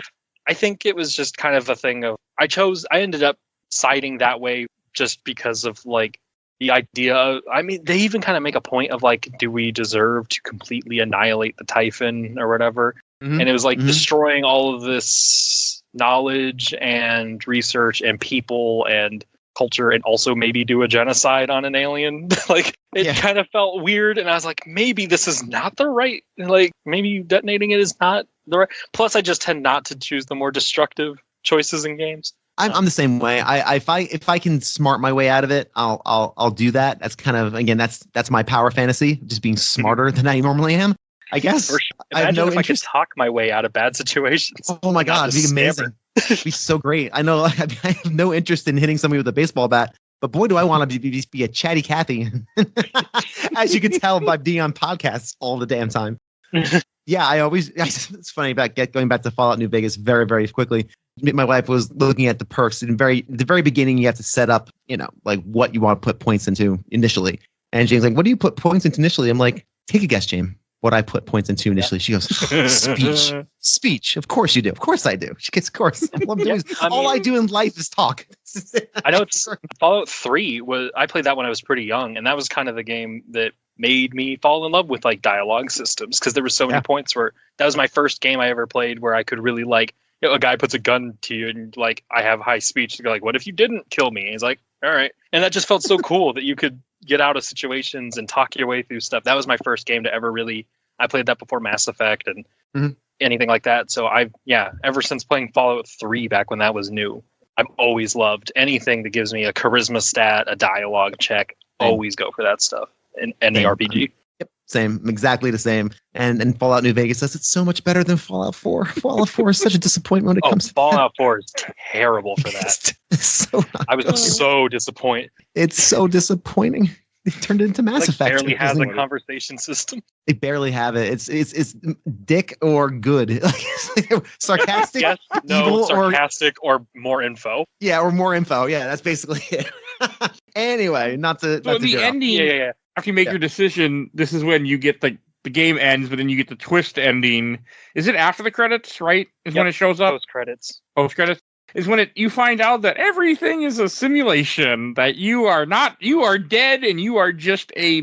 Speaker 4: I think it was just kind of a thing of, I ended up siding that way just because of like the idea of, I mean, they even kind of make a point of like, do we deserve to completely annihilate the Typhon or whatever? Mm-hmm. And it was like destroying all of this knowledge and research and people and culture and also maybe do a genocide on an alien. Like it kind of felt weird. And I was like, maybe this is not the right, like maybe detonating it is not the right. Plus I just tend not to choose the more destructive choices in games.
Speaker 3: I'm the same way. If I can smart my way out of it, I'll do that. That's kind of, again, that's my power fantasy, just being smarter than I normally am, I guess.
Speaker 4: I have no interest. I could talk my way out of bad situations.
Speaker 3: Oh my God, it'd be amazing. It'd be so great. I know I have no interest in hitting somebody with a baseball bat, but boy, do I want to be a chatty Cathy, as you can tell by being on podcasts all the damn time. Yeah, it's funny about going back to Fallout New Vegas very, very quickly. My wife was looking at the perks. At the very beginning, you have to set up, like what you want to put points into initially. And Jane's like, what do you put points into initially? I'm like, take a guess, Jane. What I put points into initially. She goes, speech. Of course you do. Of course I do. She gets, of course. All I do in life is talk.
Speaker 4: I know it's Fallout 3 I played that when I was pretty young. And that was kind of the game that made me fall in love with like dialogue systems. Cause there were so many points where that was my first game I ever played where I could really like, a guy puts a gun to you and like, I have high speech to go like, what if you didn't kill me? And he's like, all right. And that just felt so cool that you could get out of situations and talk your way through stuff. That was my first game to ever really, I played that before Mass Effect and anything like that. So ever since playing Fallout 3 back when that was new, I've always loved anything that gives me a charisma stat, a dialogue check. Always go for that stuff in any RPG.
Speaker 3: Yep, same, exactly the same. And Fallout New Vegas says it's so much better than Fallout 4. Fallout 4 is such a disappointment when it comes to
Speaker 4: Fallout 4 is terrible for that. I was so disappointed.
Speaker 3: It's so disappointing. They turned it into Mass Effect.
Speaker 4: Barely has a conversation system.
Speaker 3: They barely have it. It's dick or good. Sarcastic,
Speaker 4: yes, no,
Speaker 3: evil,
Speaker 4: sarcastic, or more info.
Speaker 3: Yeah, or more info. Yeah, that's basically it. Anyway, not to.
Speaker 2: So the ending. After you make your decision, this is when you get the game ends, but then you get the twist ending. Is it after the credits? Right? Is when it shows up.
Speaker 4: Post credits.
Speaker 2: Post credits. Is when you find out that everything is a simulation, that you are dead, and you are just a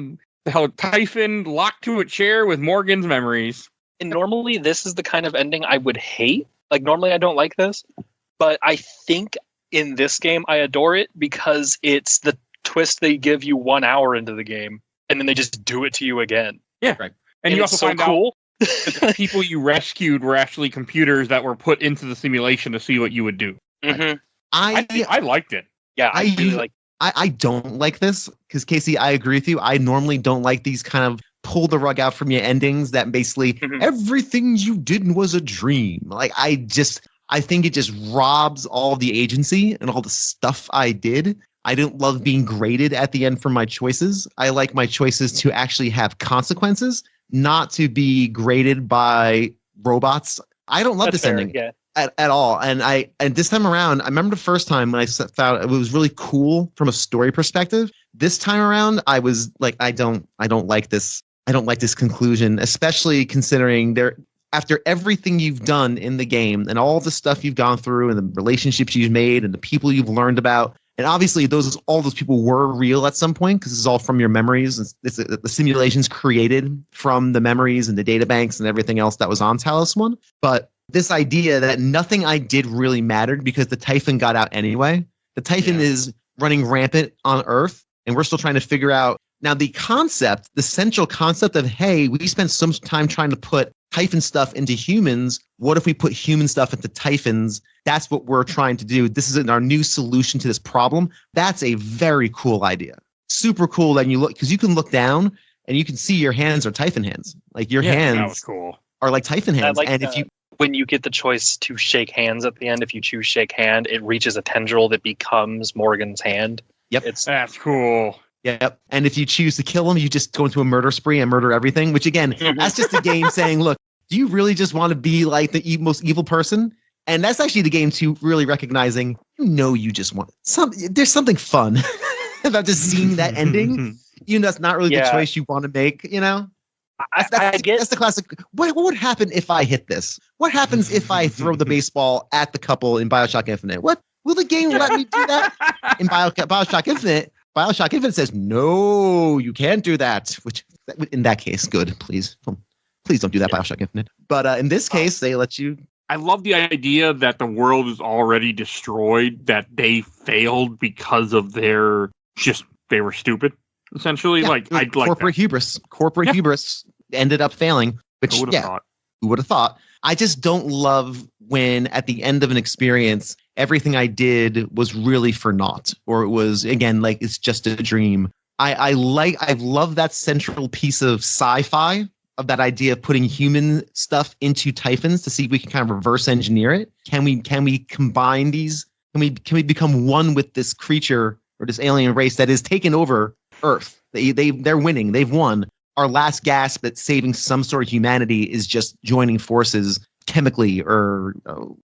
Speaker 2: Typhon locked to a chair with Morgan's memories.
Speaker 4: And normally this is the kind of ending I would hate. Like, normally I don't like this, but I think in this game I adore it because it's the twist they give you 1 hour into the game, and then they just do it to you again.
Speaker 2: Yeah, right. And you also find out that the people you rescued were actually computers that were put into the simulation to see what you would do.
Speaker 4: Mm-hmm.
Speaker 2: I liked it.
Speaker 4: Yeah, I really like.
Speaker 3: I don't like this because, Casey, I agree with you. I normally don't like these kind of pull the rug out from your endings that basically everything you did was a dream. Like, I think it just robs all the agency and all the stuff I did. I didn't love being graded at the end for my choices. I like my choices to actually have consequences, not to be graded by robots. I don't love this ending.
Speaker 4: Yeah.
Speaker 3: At all. And this time around, I remember the first time when I found it was really cool from a story perspective. This time around, I was like, I don't like this. I don't like this conclusion, especially considering after everything you've done in the game and all the stuff you've gone through and the relationships you've made and the people you've learned about. And obviously all those people were real at some point because this is all from your memories. The simulations created from the memories and the databanks and everything else that was on Talos 1. But this idea that nothing I did really mattered because the Typhon got out anyway. The Typhon is running rampant on Earth, and we're still trying to figure out. Now, the central concept of, hey, we spent some time trying to put Typhon stuff into humans. What if we put human stuff into Typhons? That's what we're trying to do. This is our new solution to this problem. That's a very cool idea. Super cool that you look, because you can look down and you can see your hands are Typhon hands. Like your hands
Speaker 2: that was cool.
Speaker 3: Are like Typhon hands.
Speaker 4: Like when you get the choice to shake hands at the end, if you choose shake hand, it reaches a tendril that becomes Morgan's hand.
Speaker 3: Yep.
Speaker 2: That's cool.
Speaker 3: Yep. And if you choose to kill him, you just go into a murder spree and murder everything, which again, that's just the game saying, look, do you really just want to be like the most evil person? And that's actually the game too, really recognizing, you just want there's something fun about just seeing that ending. That's not really the choice you want to make, That's the classic. What would happen if I hit this? What happens if I throw the baseball at the couple in BioShock Infinite? What will the game let me do that in BioShock Infinite? BioShock Infinite says no, you can't do that. Which, in that case, good. Please don't do that, BioShock Infinite. But in this case, they let you.
Speaker 2: I love the idea that the world is already destroyed. That they failed because of they were stupid. Essentially,
Speaker 3: corporate hubris. Corporate hubris ended up failing. Which, who would have thought? I just don't love when at the end of an experience, everything I did was really for naught, or it was again like it's just a dream. I love that central piece of sci-fi of that idea of putting human stuff into Typhons to see if we can kind of reverse engineer it. Can we combine these? Can we become one with this creature or this alien race that is taken over Earth? They're winning. They've won. Our last gasp at saving some sort of humanity is just joining forces chemically or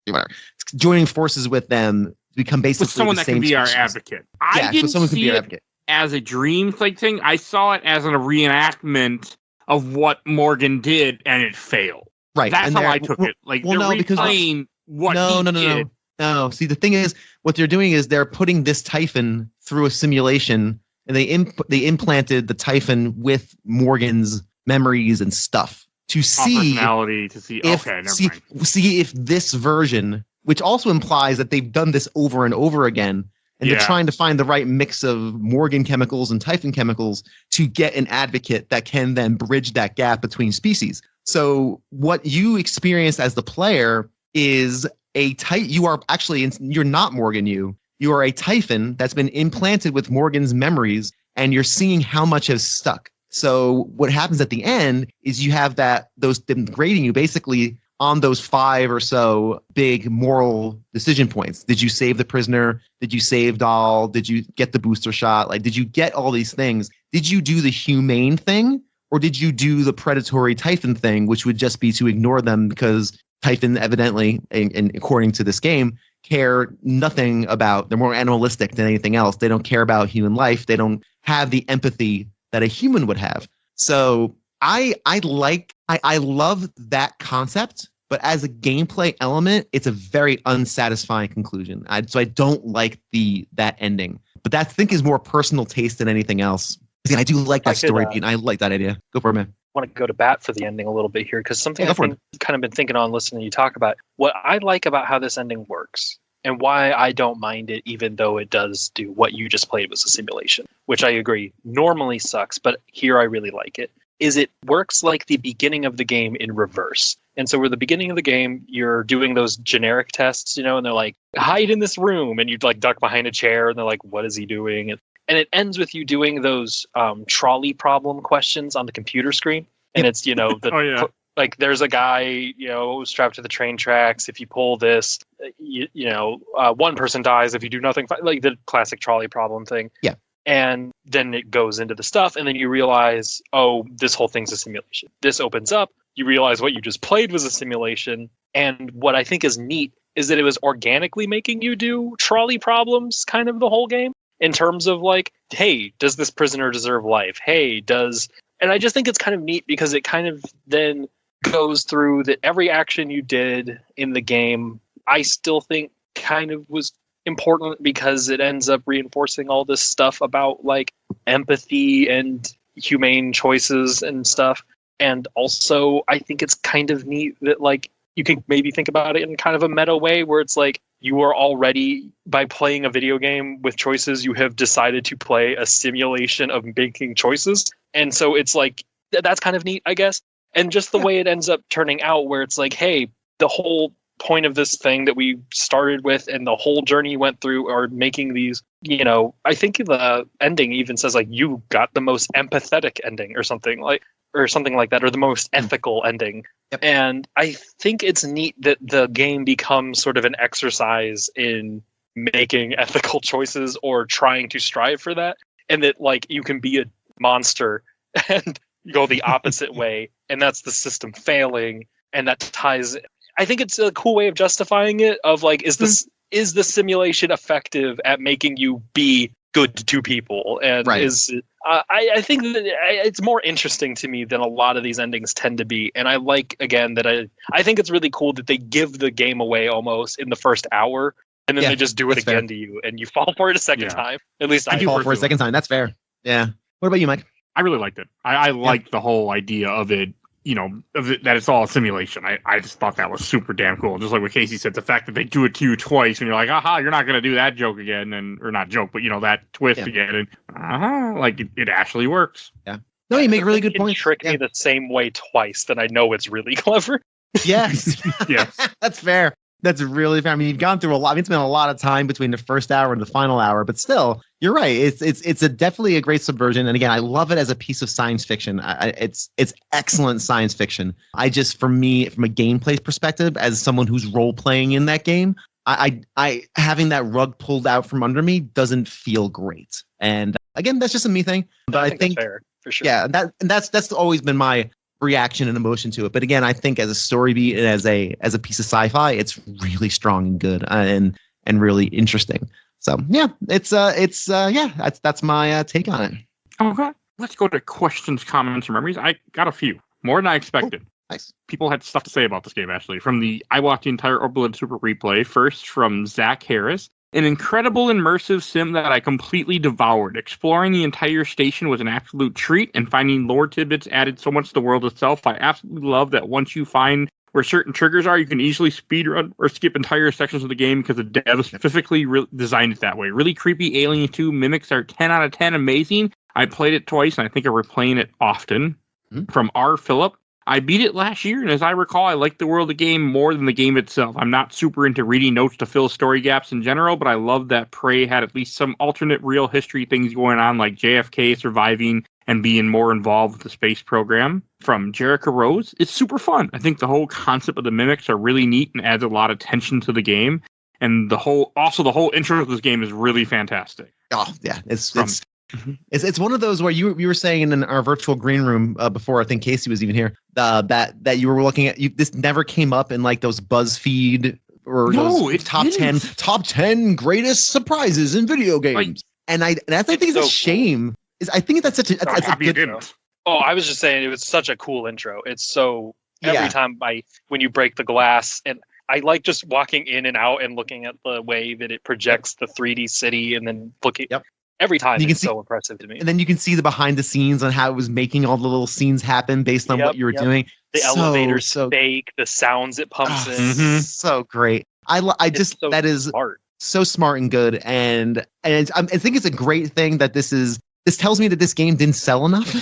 Speaker 3: whatever. Joining forces with them to become basically
Speaker 2: with someone that can be our advocate. I didn't see it as a dream thing. I saw it as a reenactment of what Morgan did, and it failed.
Speaker 3: Right.
Speaker 2: That's how I took it. Like, they're replaying what he did.
Speaker 3: No. See, the thing is, what they're doing is they're putting this Typhon through a simulation, and they implanted the Typhon with Morgan's memories and stuff to see
Speaker 2: personality, to see. Okay, never mind.
Speaker 3: See if this version, which also implies that they've done this over and over again, and they're trying to find the right mix of Morgan chemicals and Typhon chemicals to get an advocate that can then bridge that gap between species. So what you experience as the player is you're not Morgan you are a Typhon that's been implanted with Morgan's memories, and you're seeing how much has stuck. So what happens at the end is you have them grading you basically on those 5 or so big moral decision points. Did you save the prisoner? Did you save Doll? Did you get the booster shot? Like, did you get all these things? Did you do the humane thing? Or did you do the predatory Typhon thing, which would just be to ignore them because Typhon evidently, and according to this game, care nothing about, they're more animalistic than anything else. They don't care about human life. They don't have the empathy that a human would have. So I love that concept, but as a gameplay element, it's a very unsatisfying conclusion. So I don't like that ending. But that I think is more personal taste than anything else. I do like that story beat, and I like that idea. Go for it, man.
Speaker 4: I want to go to bat for the ending a little bit here, because something I've kind of been thinking on listening to you talk about. What I like about how this ending works, and why I don't mind it, even though it does do what you just played was a simulation, which I agree normally sucks, but here I really like it, is it works like the beginning of the game in reverse. And so where the beginning of the game, you're doing those generic tests, and they're like, hide in this room, and you'd like duck behind a chair, and they're like, what is he doing? And it ends with you doing those trolley problem questions on the computer screen. And it's, like there's a guy, strapped to the train tracks. If you pull this, one person dies if you do nothing, like the classic trolley problem thing.
Speaker 3: Yeah.
Speaker 4: And then it goes into the stuff. And then you realize, oh, this whole thing's a simulation. This opens up. You realize what you just played was a simulation. And what I think is neat is that it was organically making you do trolley problems kind of the whole game. In terms of like, hey, does this prisoner deserve life? And I just think it's kind of neat because it kind of then goes through that every action you did in the game, I still think kind of was important because it ends up reinforcing all this stuff about like empathy and humane choices and stuff. And also, I think it's kind of neat that like you can maybe think about it in kind of a meta way where it's like, you are already, by playing a video game with choices, you have decided to play a simulation of making choices. And so it's like, that's kind of neat, I guess. And just the way it ends up turning out, where it's like, hey, the whole point of this thing that we started with and the whole journey you went through are making these, I think the ending even says like, you got the most empathetic ending or something like that, or the most ethical ending. Yep. And I think it's neat that the game becomes sort of an exercise in making ethical choices or trying to strive for that. And that like you can be a monster and go the opposite way. And that's the system failing. And that ties. I think it's a cool way of justifying it of like, is the simulation effective at making you be good to people? And right. I think that it's more interesting to me than a lot of these endings tend to be. And I like, again, that I think it's really cool that they give the game away almost in the first hour, and then they just do it again to you, and you fall for it a second time. At least I
Speaker 3: fall for it a second time. That's fair. Yeah. What about you, Mike?
Speaker 2: I really liked it. I liked the whole idea of it, that it's all a simulation. I just thought that was super damn cool. Just like what Casey said, the fact that they do it to you twice and you're like, aha, you're not going to do that joke again, or not joke, but that twist again, and like it actually works.
Speaker 3: Yeah. No, you make really good points.
Speaker 4: Trick me the same way twice, then I know it's really clever.
Speaker 3: Yes.
Speaker 2: Yes.
Speaker 3: That's fair. That's really fair. I mean, you've gone through a lot. It's been a lot of time between the first hour and the final hour, but still, you're right. It's definitely a great subversion. And again, I love it as a piece of science fiction. It's excellent science fiction. For me, from a gameplay perspective, as someone who's role playing in that game, I having that rug pulled out from under me doesn't feel great. And again, that's just a me thing. But I think
Speaker 4: that's fair, for sure.
Speaker 3: Yeah, that's always been my reaction and emotion to it. But again, I think as a story beat and as a piece of sci-fi, it's really strong and good and really interesting. So yeah, that's my take on it.
Speaker 2: Okay, let's go to questions, comments, and memories. I got a few, more than I expected.
Speaker 3: Cool. Nice.
Speaker 2: People had stuff to say about this game, actually. I watched the entire Oberlin Super replay, first from Zach Harris. An incredible immersive sim that I completely devoured. Exploring the entire station was an absolute treat, and finding lore tidbits added so much to the world itself. I absolutely love that once you find where certain triggers are, you can easily speedrun or skip entire sections of the game because the devs specifically designed it that way. Really creepy. Alien 2 mimics are 10 out of 10 amazing. I played it twice, and I think I'm replaying it often. Mm-hmm. From R. Phillip. I beat it last year, and as I recall, I liked the world of the game more than the game itself. I'm not super into reading notes to fill story gaps in general, but I love that Prey had at least some alternate real history things going on, like JFK surviving and being more involved with the space program. From Jericho Rose, it's super fun. I think the whole concept of the mimics are really neat and adds a lot of tension to the game. And the whole intro of this game is really fantastic.
Speaker 3: Oh yeah, it's one of those where you were saying in our virtual green room before, I think Casey was even here, that you were looking at, this never came up in like those BuzzFeed or those top 10 greatest surprises in video games. Like, and I think it's a shame. I think that's such a good.
Speaker 4: Oh, I was just saying it was such a cool intro. It's so every time when you break the glass, and I like just walking in and out and looking at the way that it projects the 3D city, and then looking. Yep. Every time it's so impressive to me.
Speaker 3: And then you can see the behind the scenes on how it was making all the little scenes happen based on what you were doing.
Speaker 4: The elevator's fake, the sounds it pumps in.
Speaker 3: Mm-hmm. So great. That is smart. So smart and good. And I think it's a great thing that this tells me that this game didn't sell enough.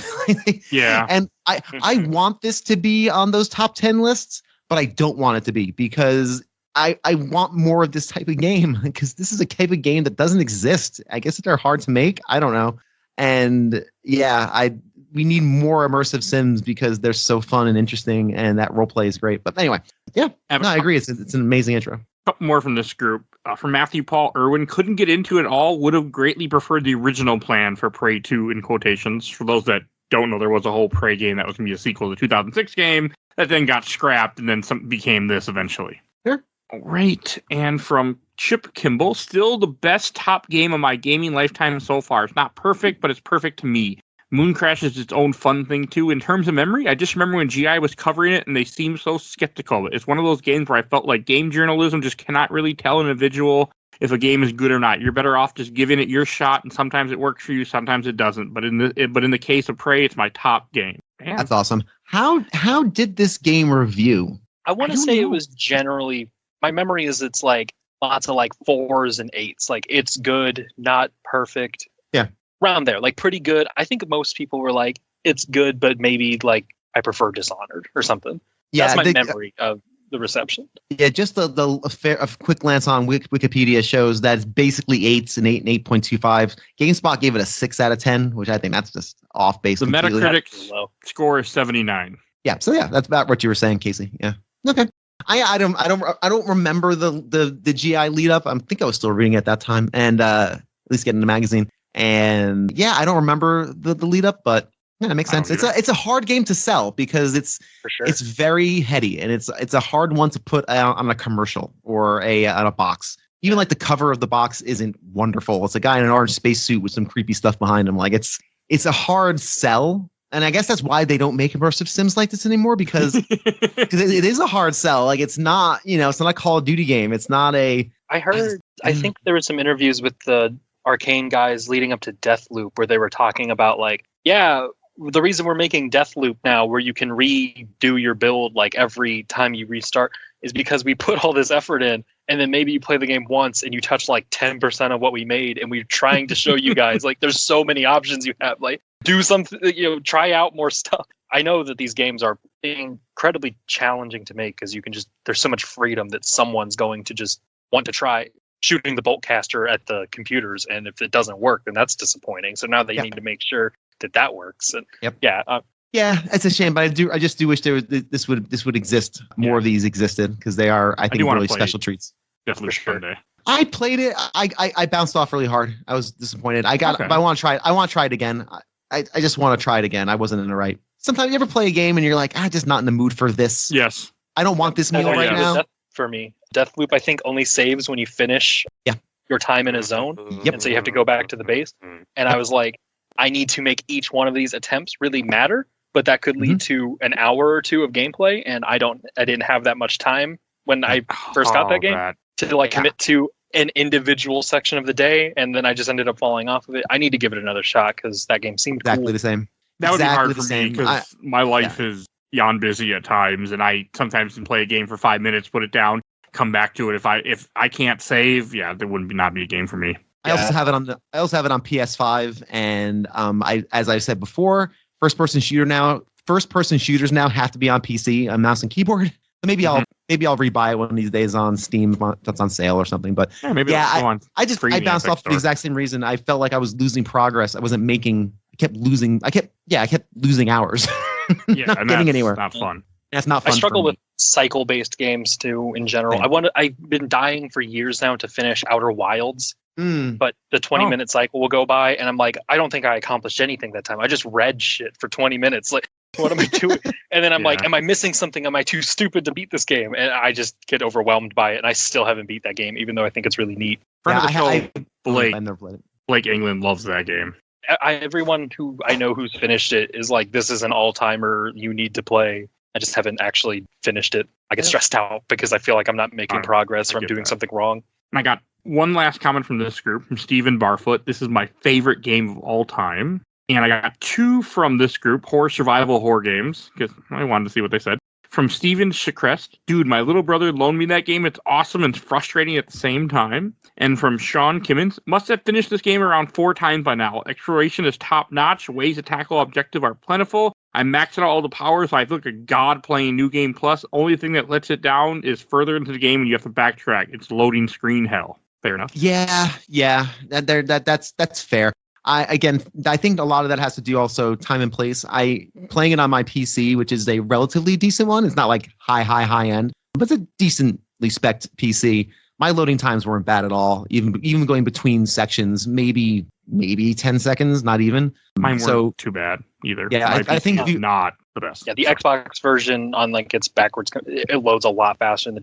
Speaker 2: Yeah.
Speaker 3: And I want this to be on those top 10 lists, but I don't want it to be, because I want more of this type of game, because this is a type of game that doesn't exist. I guess they're hard to make. I don't know. And yeah, we need more immersive sims because they're so fun and interesting, and that role play is great. But anyway, yeah, I agree. It's an amazing intro.
Speaker 2: A couple more from this group. From Matthew Paul Irwin, couldn't get into it all, would have greatly preferred the original plan for Prey 2 in quotations. For those that don't know, there was a whole Prey game that was going to be a sequel to the 2006 game that then got scrapped and then became this eventually.
Speaker 3: Sure.
Speaker 2: All right. And from Chip Kimball, still the best top game of my gaming lifetime so far. It's not perfect, but it's perfect to me. Moon Crash is its own fun thing, too. In terms of memory, I just remember when GI was covering it and they seemed so skeptical. It's one of those games where I felt like game journalism just cannot really tell an individual if a game is good or not. You're better off just giving it your shot, and sometimes it works for you, sometimes it doesn't. But in the case of Prey, it's my top game. Man.
Speaker 3: That's awesome. How did this game review?
Speaker 4: I want to say it was generally, my memory is it's like lots of like 4s and 8s. Like it's good, not perfect.
Speaker 3: Yeah.
Speaker 4: Around there, like pretty good. I think most people were like, it's good, but maybe like I prefer Dishonored or something. Yeah, that's my memory of the reception.
Speaker 3: Yeah, just a quick glance on Wikipedia shows that it's basically 8s and 8 and 8.25. GameSpot gave it a 6 out of 10, which I think that's just off base.
Speaker 2: The Metacritic score is 79.
Speaker 3: Yeah, so yeah, that's about what you were saying, Casey. Yeah. Okay. I don't remember the GI lead up. I think I was still reading it at that time, and at least getting the magazine. And yeah, I don't remember the lead up, but yeah, it makes sense. It's a hard game to sell because it's very heady, and it's a hard one to put on a commercial or on a box. Even like the cover of the box isn't wonderful. It's a guy in an orange spacesuit with some creepy stuff behind him. Like it's a hard sell. And I guess that's why they don't make immersive sims like this anymore, because it is a hard sell. Like it's not a Call of Duty game. It's not a.
Speaker 4: I think there were some interviews with the Arcane guys leading up to Deathloop where they were talking about like, yeah, the reason we're making Deathloop now where you can redo your build like every time you restart is because we put all this effort in, and then maybe you play the game once and you touch like 10% of what we made, and we're trying to show you guys like there's so many options you have, like do something, try out more stuff. I know that these games are incredibly challenging to make because there's so much freedom that someone's going to just want to try shooting the bolt caster at the computers, and if it doesn't work, then that's disappointing. So now they need to make sure that works. And
Speaker 3: yeah, it's a shame, but I just do wish this would exist. More of these existed because they are, I think, really special treats.
Speaker 2: Definitely sure. Day.
Speaker 3: I played it. I bounced off really hard. I was disappointed. But I want to try it. I want to try it again. I just want to try it again. I wasn't in the right. Sometimes you ever play a game and you're like, I'm just not in the mood for this.
Speaker 2: Yes.
Speaker 3: I don't want this meal right now.
Speaker 4: For me, Deathloop, I think, only saves when you finish your time in a zone.
Speaker 3: Yep.
Speaker 4: And so you have to go back to the base. And I was like, I need to make each one of these attempts really matter, but that could lead to an hour or two of gameplay. And I didn't have that much time when I first got that game to commit to an individual section of the day. And then I just ended up falling off of it. I need to give it another shot because that game seemed
Speaker 3: exactly
Speaker 4: cool.
Speaker 3: the same.
Speaker 2: That would be hard for me because my life is beyond busy at times, and I sometimes can play a game for 5 minutes, put it down, come back to it. If I can't save, there wouldn't not be a game for me.
Speaker 3: I also have it on PS5, and as I said before, first person shooter now first-person shooters now have to be on PC, on mouse and keyboard. Maybe I'll rebuy it one of these days on Steam if that's on sale or something. But
Speaker 2: I
Speaker 3: bounced off for the exact same reason. I felt like I was losing progress. I wasn't making. I kept losing hours. Not getting anywhere.
Speaker 2: Not fun.
Speaker 3: That's not fun.
Speaker 4: I struggle with cycle-based games too in general. I've been dying for years now to finish Outer Wilds. But the 20-minute cycle will go by, and I'm like, I don't think I accomplished anything that time. I just read shit for 20 minutes. Like, what am I doing? And then I'm like, am I missing something? Am I too stupid to beat this game? And I just get overwhelmed by it, and I still haven't beat that game, even though I think it's really neat.
Speaker 2: Blake England loves that game.
Speaker 4: Everyone who I know who's finished it is like, this is an all-timer you need to play. I just haven't actually finished it. I get stressed out because I feel like I'm not making progress or I'm doing something wrong.
Speaker 2: And I got one last comment from this group, from Stephen Barfoot. This is my favorite game of all time. And I got 2 from this group, survival horror games, because I wanted to see what they said. From Steven Shacrest, dude, my little brother loaned me that game. It's awesome and frustrating at the same time. And from Sean Kimmins, must have finished this game around 4 times by now. Exploration is top notch. Ways to tackle objective are plentiful. I maxed out all the powers, so I feel like a god playing New Game Plus. Only thing that lets it down is further into the game and you have to backtrack. It's loading screen hell. Fair enough.
Speaker 3: Yeah. That's fair. I think a lot of that has to do also time and place. Playing it on my PC, which is a relatively decent one. It's not like high end, but it's a decently spec'd PC. My loading times weren't bad at all. Even going between sections, maybe 10 seconds, not even.
Speaker 2: Mine weren't too bad either.
Speaker 3: Yeah, I think
Speaker 2: not the best.
Speaker 4: Yeah, the Xbox version on its backwards, it loads a lot faster than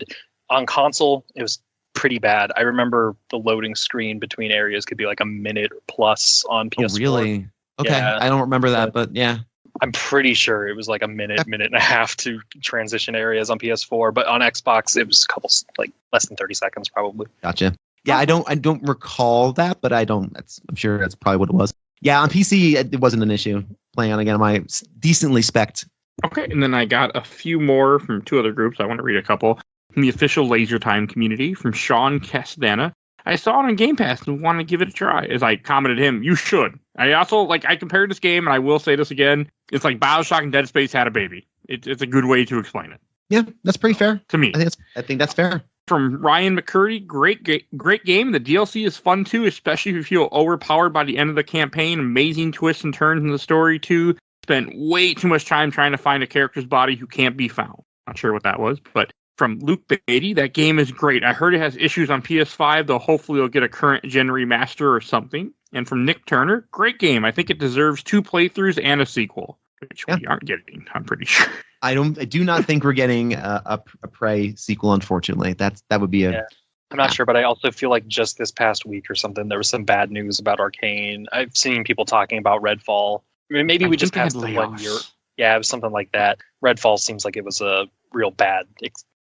Speaker 4: on console. It was pretty bad. I remember the loading screen between areas could be like a minute plus on PS4.
Speaker 3: Oh, really? Okay, yeah. I don't remember that, but yeah.
Speaker 4: I'm pretty sure it was like a minute and a half to transition areas on PS4, but on Xbox it was a couple, like less than 30 seconds probably.
Speaker 3: Gotcha. Yeah, I don't recall that, but I'm sure that's probably what it was. Yeah, on PC it wasn't an issue playing on again my decently spec'd.
Speaker 2: Okay, and then I got a few more from 2 other groups. I want to read a couple. From the official Laser Time community, from Sean Castana. I saw it on Game Pass and wanted to give it a try. As I commented him, you should. I also, I compared this game, and I will say this again, it's like BioShock and Dead Space had a baby. It's a good way to explain it.
Speaker 3: Yeah, that's pretty fair.
Speaker 2: To me.
Speaker 3: I think that's fair.
Speaker 2: From Ryan McCurdy, great game. The DLC is fun, too, especially if you feel overpowered by the end of the campaign. Amazing twists and turns in the story, too. Spent way too much time trying to find a character's body who can't be found. Not sure what that was, but... From Luke Beatty, that game is great. I heard it has issues on PS5, though hopefully it'll get a current gen remaster or something. And from Nick Turner, great game. I think it deserves 2 playthroughs and a sequel, which we aren't getting, I'm pretty sure.
Speaker 3: I do not think we're getting a Prey sequel, unfortunately. That would be a... Yeah.
Speaker 4: I'm not sure, but I also feel like just this past week or something, there was some bad news about Arcane. I've seen people talking about Redfall. I mean, maybe we just passed the 1 year. Yeah, it was something like that. Redfall seems like it was a real bad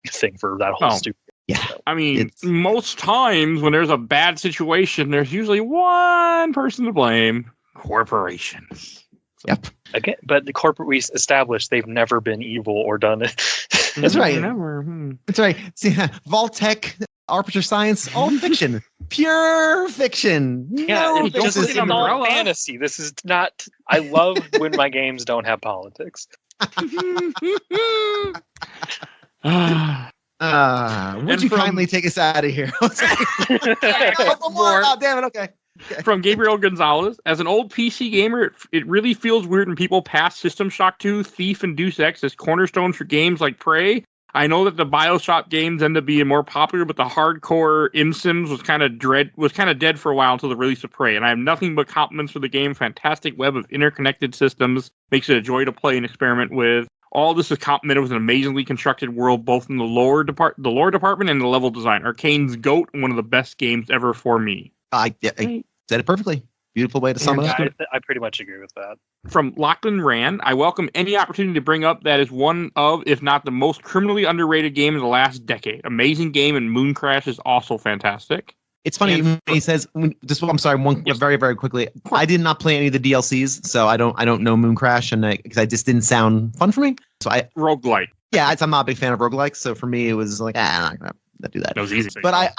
Speaker 4: thing for that whole stupid.
Speaker 3: Yeah,
Speaker 2: I mean, most times when there's a bad situation, there's usually one person to blame: corporations.
Speaker 3: Yep.
Speaker 4: Again, but the corporate we established, they've never been evil or done it.
Speaker 3: That's right.
Speaker 2: Never.
Speaker 3: That's right. See, Vault-Tec, Arbiter Science, all fiction, pure fiction.
Speaker 4: Yeah,
Speaker 3: no,
Speaker 4: this is all fantasy. This is not. I love when my games don't have politics.
Speaker 3: Would you kindly take us out of here? Oh, damn it. Okay.
Speaker 2: From Gabriel Gonzalez, as an old PC gamer, it really feels weird when people pass System Shock 2, Thief, and Deus Ex as cornerstones for games like Prey. I know that the BioShock games end up being more popular, but the hardcore ImSims was kind of dead for a while until the release of Prey. And I have nothing but compliments for the game. Fantastic web of interconnected systems, makes it a joy to play and experiment with. All this is complemented with an amazingly constructed world, both in the lore department and the level design. Arcane's GOAT, one of the best games ever for me.
Speaker 3: I said it perfectly. Beautiful way to sum it up.
Speaker 4: I pretty much agree with that.
Speaker 2: From Lachlan Rand, I welcome any opportunity to bring up that is one of, if not the most criminally underrated game in the last decade. Amazing game, and Moon Crash is also fantastic.
Speaker 3: It's funny when he says, I'm sorry, very, very quickly. I did not play any of the DLCs, so I don't know Moon Crash, and because I just didn't sound fun for me. So
Speaker 2: roguelike.
Speaker 3: Yeah, I'm not a big fan of roguelikes, so for me it was like, I'm not gonna do that.
Speaker 2: It was easy.
Speaker 3: But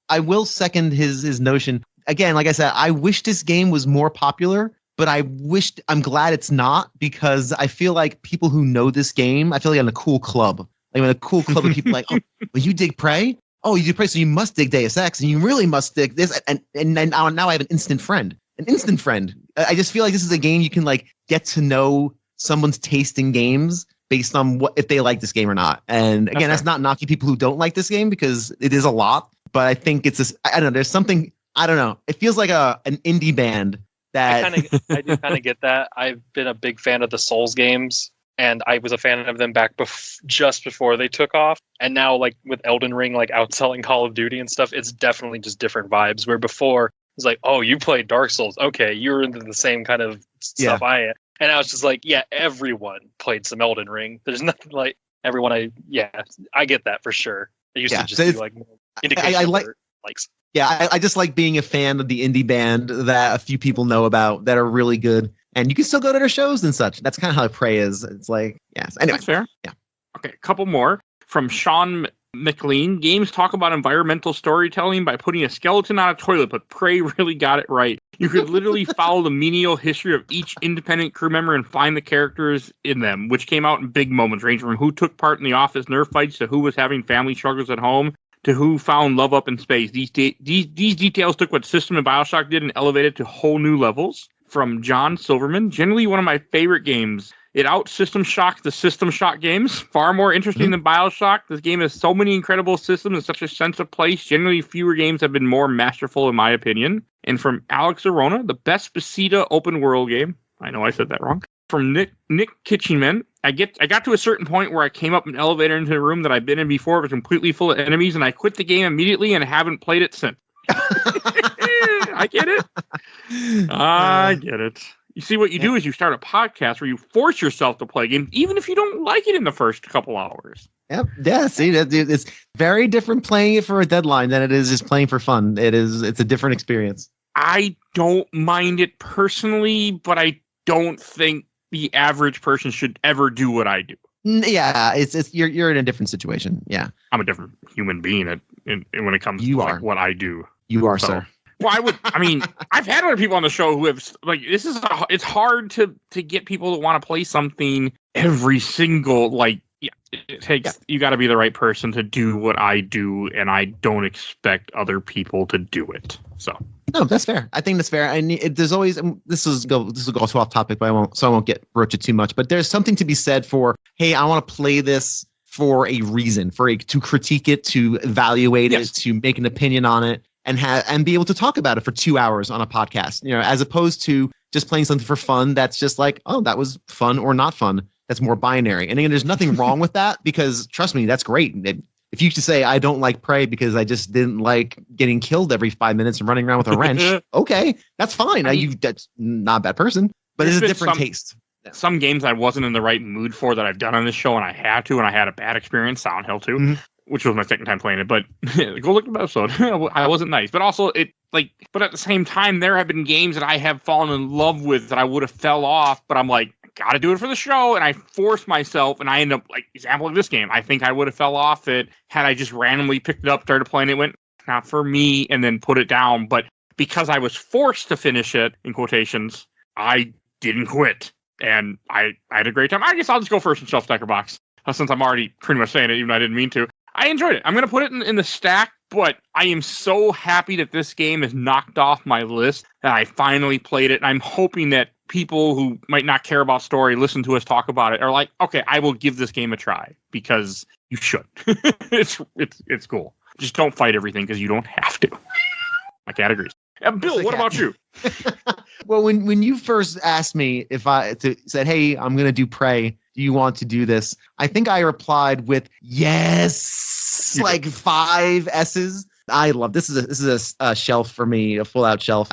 Speaker 3: I will second his notion. Again, like I said, I wish this game was more popular, but I'm glad it's not, because I feel like people who know this game, I feel like I'm in a cool club. Like in a cool club of people like, oh, well, you dig Prey? Oh, you dig Prey, so you must dig Deus Ex, and you really must dig this. And now I have an instant friend. I just feel like this is a game you can like get to know someone's taste in games based on what if they like this game or not. And again, that's not knocking people who don't like this game, because it is a lot. But I think it's this. I don't know. There's something. I don't know. It feels like an indie band that.
Speaker 4: I do kind of get that. I've been a big fan of the Souls games, and I was a fan of them back just before they took off. And now, like with Elden Ring, like outselling Call of Duty and stuff, it's definitely just different vibes. Where before it's like, oh, you played Dark Souls, okay, you're into the same kind of stuff I am. And now it's just like, yeah, everyone played some Elden Ring. There's nothing like everyone. I get that for sure. It used to just be like more indication
Speaker 3: I like
Speaker 4: likes.
Speaker 3: Yeah, I just like being a fan of the indie band that a few people know about that are really good, and you can still go to their shows and such. That's kind of how Prey is. It's like, yes. Anyway,
Speaker 2: that's fair.
Speaker 3: Yeah.
Speaker 2: Okay, a couple more from Sean McLean. Games talk about environmental storytelling by putting a skeleton on a toilet, but Prey really got it right. You could literally follow the menial history of each independent crew member and find the characters in them, which came out in big moments, ranging from who took part in the office Nerf fights to who was having family struggles at home to who found love up in space. These details took what System and BioShock did and elevated to whole new levels. From John Silverman, generally one of my favorite games. It out-System Shocked the System Shock games. Far more interesting than BioShock. This game has so many incredible systems and such a sense of place. Generally, fewer games have been more masterful, in my opinion. And from Alex Arona, the best Bethesda open world game. I know I said that wrong. From Nick Kitchenman, I got to a certain point where I came up an elevator into a room that I've been in before. It was completely full of enemies, and I quit the game immediately and haven't played it since. I get it. I get it. You see, what you do is you start a podcast where you force yourself to play games, even if you don't like it in the first couple hours.
Speaker 3: Yep. Yeah. See, it's very different playing it for a deadline than it is just playing for fun. It's a different experience.
Speaker 2: I don't mind it personally, but I don't think the average person should ever do what I do.
Speaker 3: Yeah, you're in a different situation. Yeah,
Speaker 2: I'm a different human being when it comes to like what I do.
Speaker 3: You are, sir.
Speaker 2: Well, I've had other people on the show who have like it's hard to get people to want to play something every single it takes you got to be the right person to do what I do, and I don't expect other people to do it. So
Speaker 3: no, that's fair. I think that's fair. There's always this will go off topic, but I won't get broach it too much. But there's something to be said for, hey, I want to play this for a reason, to critique it, to evaluate it, to make an opinion on it, and be able to talk about it for 2 hours on a podcast. As opposed to just playing something for fun. That's just like, oh, that was fun or not fun. That's more binary. And again, there's nothing wrong with that, because trust me, that's great. If you used to say, I don't like Prey because I just didn't like getting killed every 5 minutes and running around with a wrench, okay, that's fine. That's not a bad person, but it's a different taste.
Speaker 2: Some games I wasn't in the right mood for that I've done on this show, and I had to, and I had a bad experience, Silent Hill 2, which was my second time playing it, but go look at the episode. I wasn't nice. But also, but at the same time, there have been games that I have fallen in love with that I would have fell off, but I'm like, got to do it for the show, and I force myself, and I end up, like, example of this game, I think I would have fell off it had I just randomly picked it up, started playing it, went, not for me, and then put it down. But because I was forced to finish it, in quotations, I didn't quit, and I had a great time. I guess I'll just go first in Shelf Stacker Box, since I'm already pretty much saying it, even though I didn't mean to. I enjoyed it. I'm going to put it in the stack, but I am so happy that this game is knocked off my list, that I finally played it, and I'm hoping that people who might not care about story, listen to us talk about it, are like, okay, I will give this game a try, because you should. It's cool. Just don't fight everything, because you don't have to. My cat agrees. Bill, what about you?
Speaker 3: Well, when you first asked me if I said, hey, I'm going to do Prey, do you want to do this? I think I replied with yes, like 5 S's. I love this. This is a shelf for me, a full out shelf.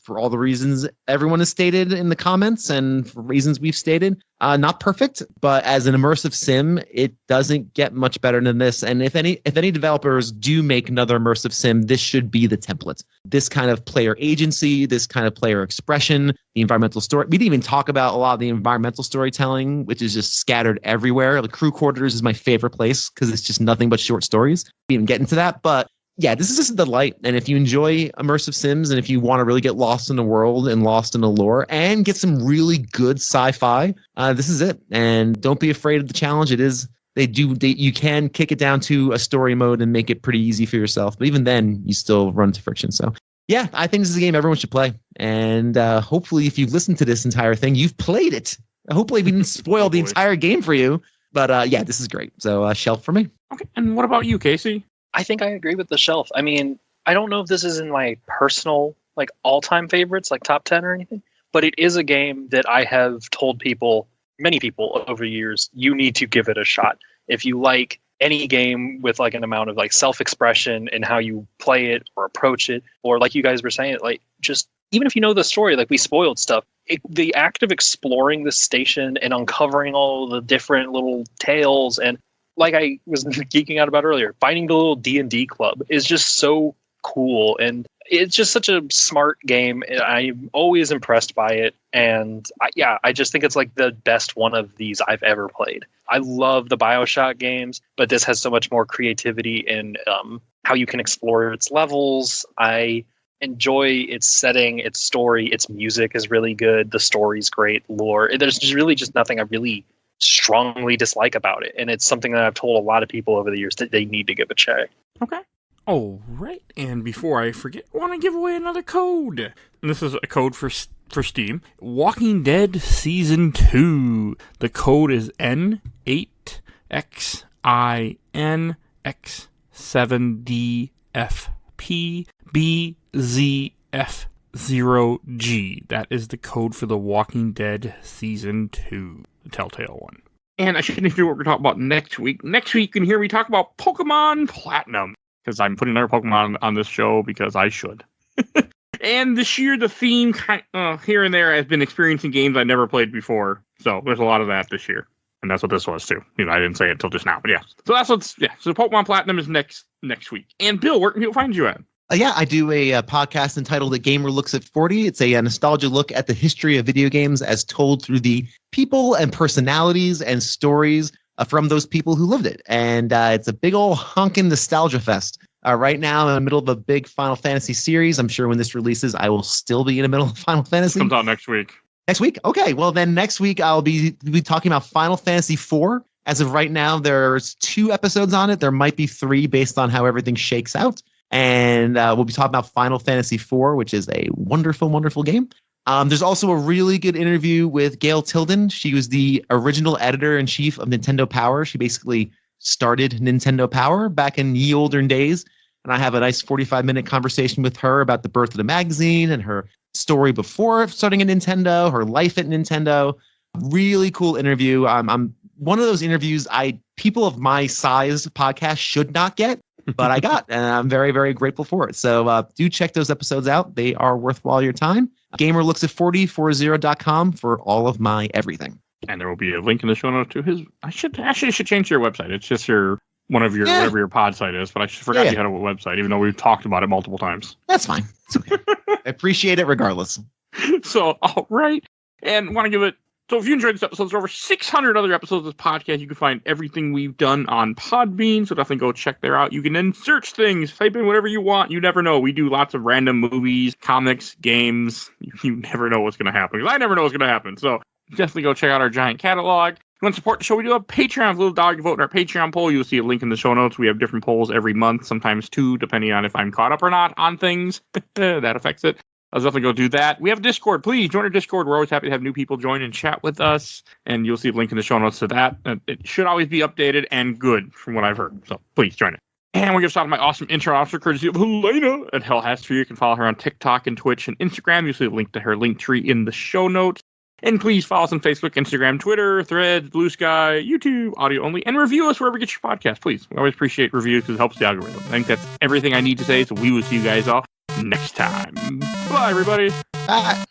Speaker 3: For all the reasons everyone has stated in the comments and for reasons we've stated, not perfect, but as an immersive sim, it doesn't get much better than this. And if any developers do make another immersive sim, this should be the template. This kind of player agency, this kind of player expression, the environmental story. We didn't even talk about a lot of the environmental storytelling, which is just scattered everywhere. The crew quarters is my favorite place because it's just nothing but short stories. We didn't even get into that, but yeah, this is just a delight. And if you enjoy immersive sims and if you want to really get lost in the world and lost in the lore and get some really good sci-fi, this is it. And don't be afraid of the challenge. It is, you can kick it down to a story mode and make it pretty easy for yourself. But even then, you still run into friction. So yeah, I think this is a game everyone should play. And hopefully if you've listened to this entire thing, you've played it. Hopefully we didn't spoil the entire game for you. But yeah, this is great. So shelf for me.
Speaker 2: Okay. And what about you, Casey?
Speaker 4: I think I agree with the shelf. I mean, I don't know if this is in my personal, like, all-time favorites, like top 10 or anything, but it is a game that I have told people, many people over the years, you need to give it a shot. If you like any game with like an amount of like self-expression in how you play it or approach it, or like you guys were saying, like, just even if you know the story, like we spoiled stuff, the act of exploring the station and uncovering all the different little tales, and like I was geeking out about earlier, finding the little D&D club is just so cool. And it's just such a smart game. I'm always impressed by it. And I just think it's like the best one of these I've ever played. I love the BioShock games, but this has so much more creativity in how you can explore its levels. I enjoy its setting, its story, its music is really good. The story's great, lore. There's just really just nothing I really strongly dislike about it. And it's something that I've told a lot of people over the years that they need to give a check.
Speaker 2: Okay. All right. And before I forget, I want to give away another code. And this is a code for Steam. Walking Dead Season 2. The code is N8XINX7DFPBZF0G. That is the code for The Walking Dead Season 2. The Telltale one. And I shouldn't do what we're talking about next week. Next week, you can hear me talk about Pokemon Platinum. Because I'm putting another Pokemon on this show because I should. And this year, the theme here and there has been experiencing games I never played before. So there's a lot of that this year. And that's what this was, too. You know, I didn't say it until just now, but yeah. So that's what's, yeah. So Pokemon Platinum is next week. And Bill, where can people find you at?
Speaker 3: Yeah, I do a podcast entitled A Gamer Looks at 40. It's a nostalgia look at the history of video games as told through the people and personalities and stories from those people who lived it. And it's a big old honkin' nostalgia fest. Right now, I'm in the middle of a big Final Fantasy series. I'm sure when this releases, I will still be in the middle of Final Fantasy.
Speaker 2: It comes out next week.
Speaker 3: Next week? Okay. Well, then next week, I'll be talking about Final Fantasy IV. As of right now, there's 2 episodes on it. There might be 3 based on how everything shakes out. And we'll be talking about Final Fantasy IV, which is a wonderful, wonderful game. There's also a really good interview with Gail Tilden. She was the original editor-in-chief of Nintendo Power. She basically started Nintendo Power back in ye olden days. And I have a nice 45-minute conversation with her about the birth of the magazine and her story before starting at Nintendo, her life at Nintendo. Really cool interview. I'm one of those interviews people of my size podcast should not get, but I got, and I'm very, very grateful for it. So do check those episodes out. They are worthwhile your time. GamerLooksAt40.com for all of my everything.
Speaker 2: And there will be a link in the show notes to his. I should change your website. It's just whatever your pod site is, but I forgot you had a website, even though we've talked about it multiple times.
Speaker 3: That's fine. It's okay. I appreciate it regardless.
Speaker 2: So, all right. And want to give it. So if you enjoyed this episode, there's over 600 other episodes of this podcast. You can find everything we've done on Podbean, so definitely go check there out. You can then search things, type in whatever you want. You never know. We do lots of random movies, comics, games. You never know what's going to happen, because I never know what's going to happen. So definitely go check out our giant catalog. If you want to support the show, we do have Patreon. Little dog, vote in our Patreon poll. You'll see a link in the show notes. We have different polls every month, sometimes 2, depending on if I'm caught up or not on things. That affects it. I'll definitely go do that. We have Discord. Please join our Discord. We're always happy to have new people join and chat with us. And you'll see a link in the show notes to that. It should always be updated and good from what I've heard. So please join it. And we'll give a shout out to my awesome intern officer, courtesy of Helena at Hell Has For You. You can follow her on TikTok and Twitch and Instagram. You'll see a link to her link tree in the show notes. And please follow us on Facebook, Instagram, Twitter, Threads, Blue Sky, YouTube, audio only, and review us wherever you get your podcast, please. We always appreciate reviews because it helps the algorithm. I think that's everything I need to say, so we will see you guys all next time. Bye, everybody.
Speaker 3: Bye.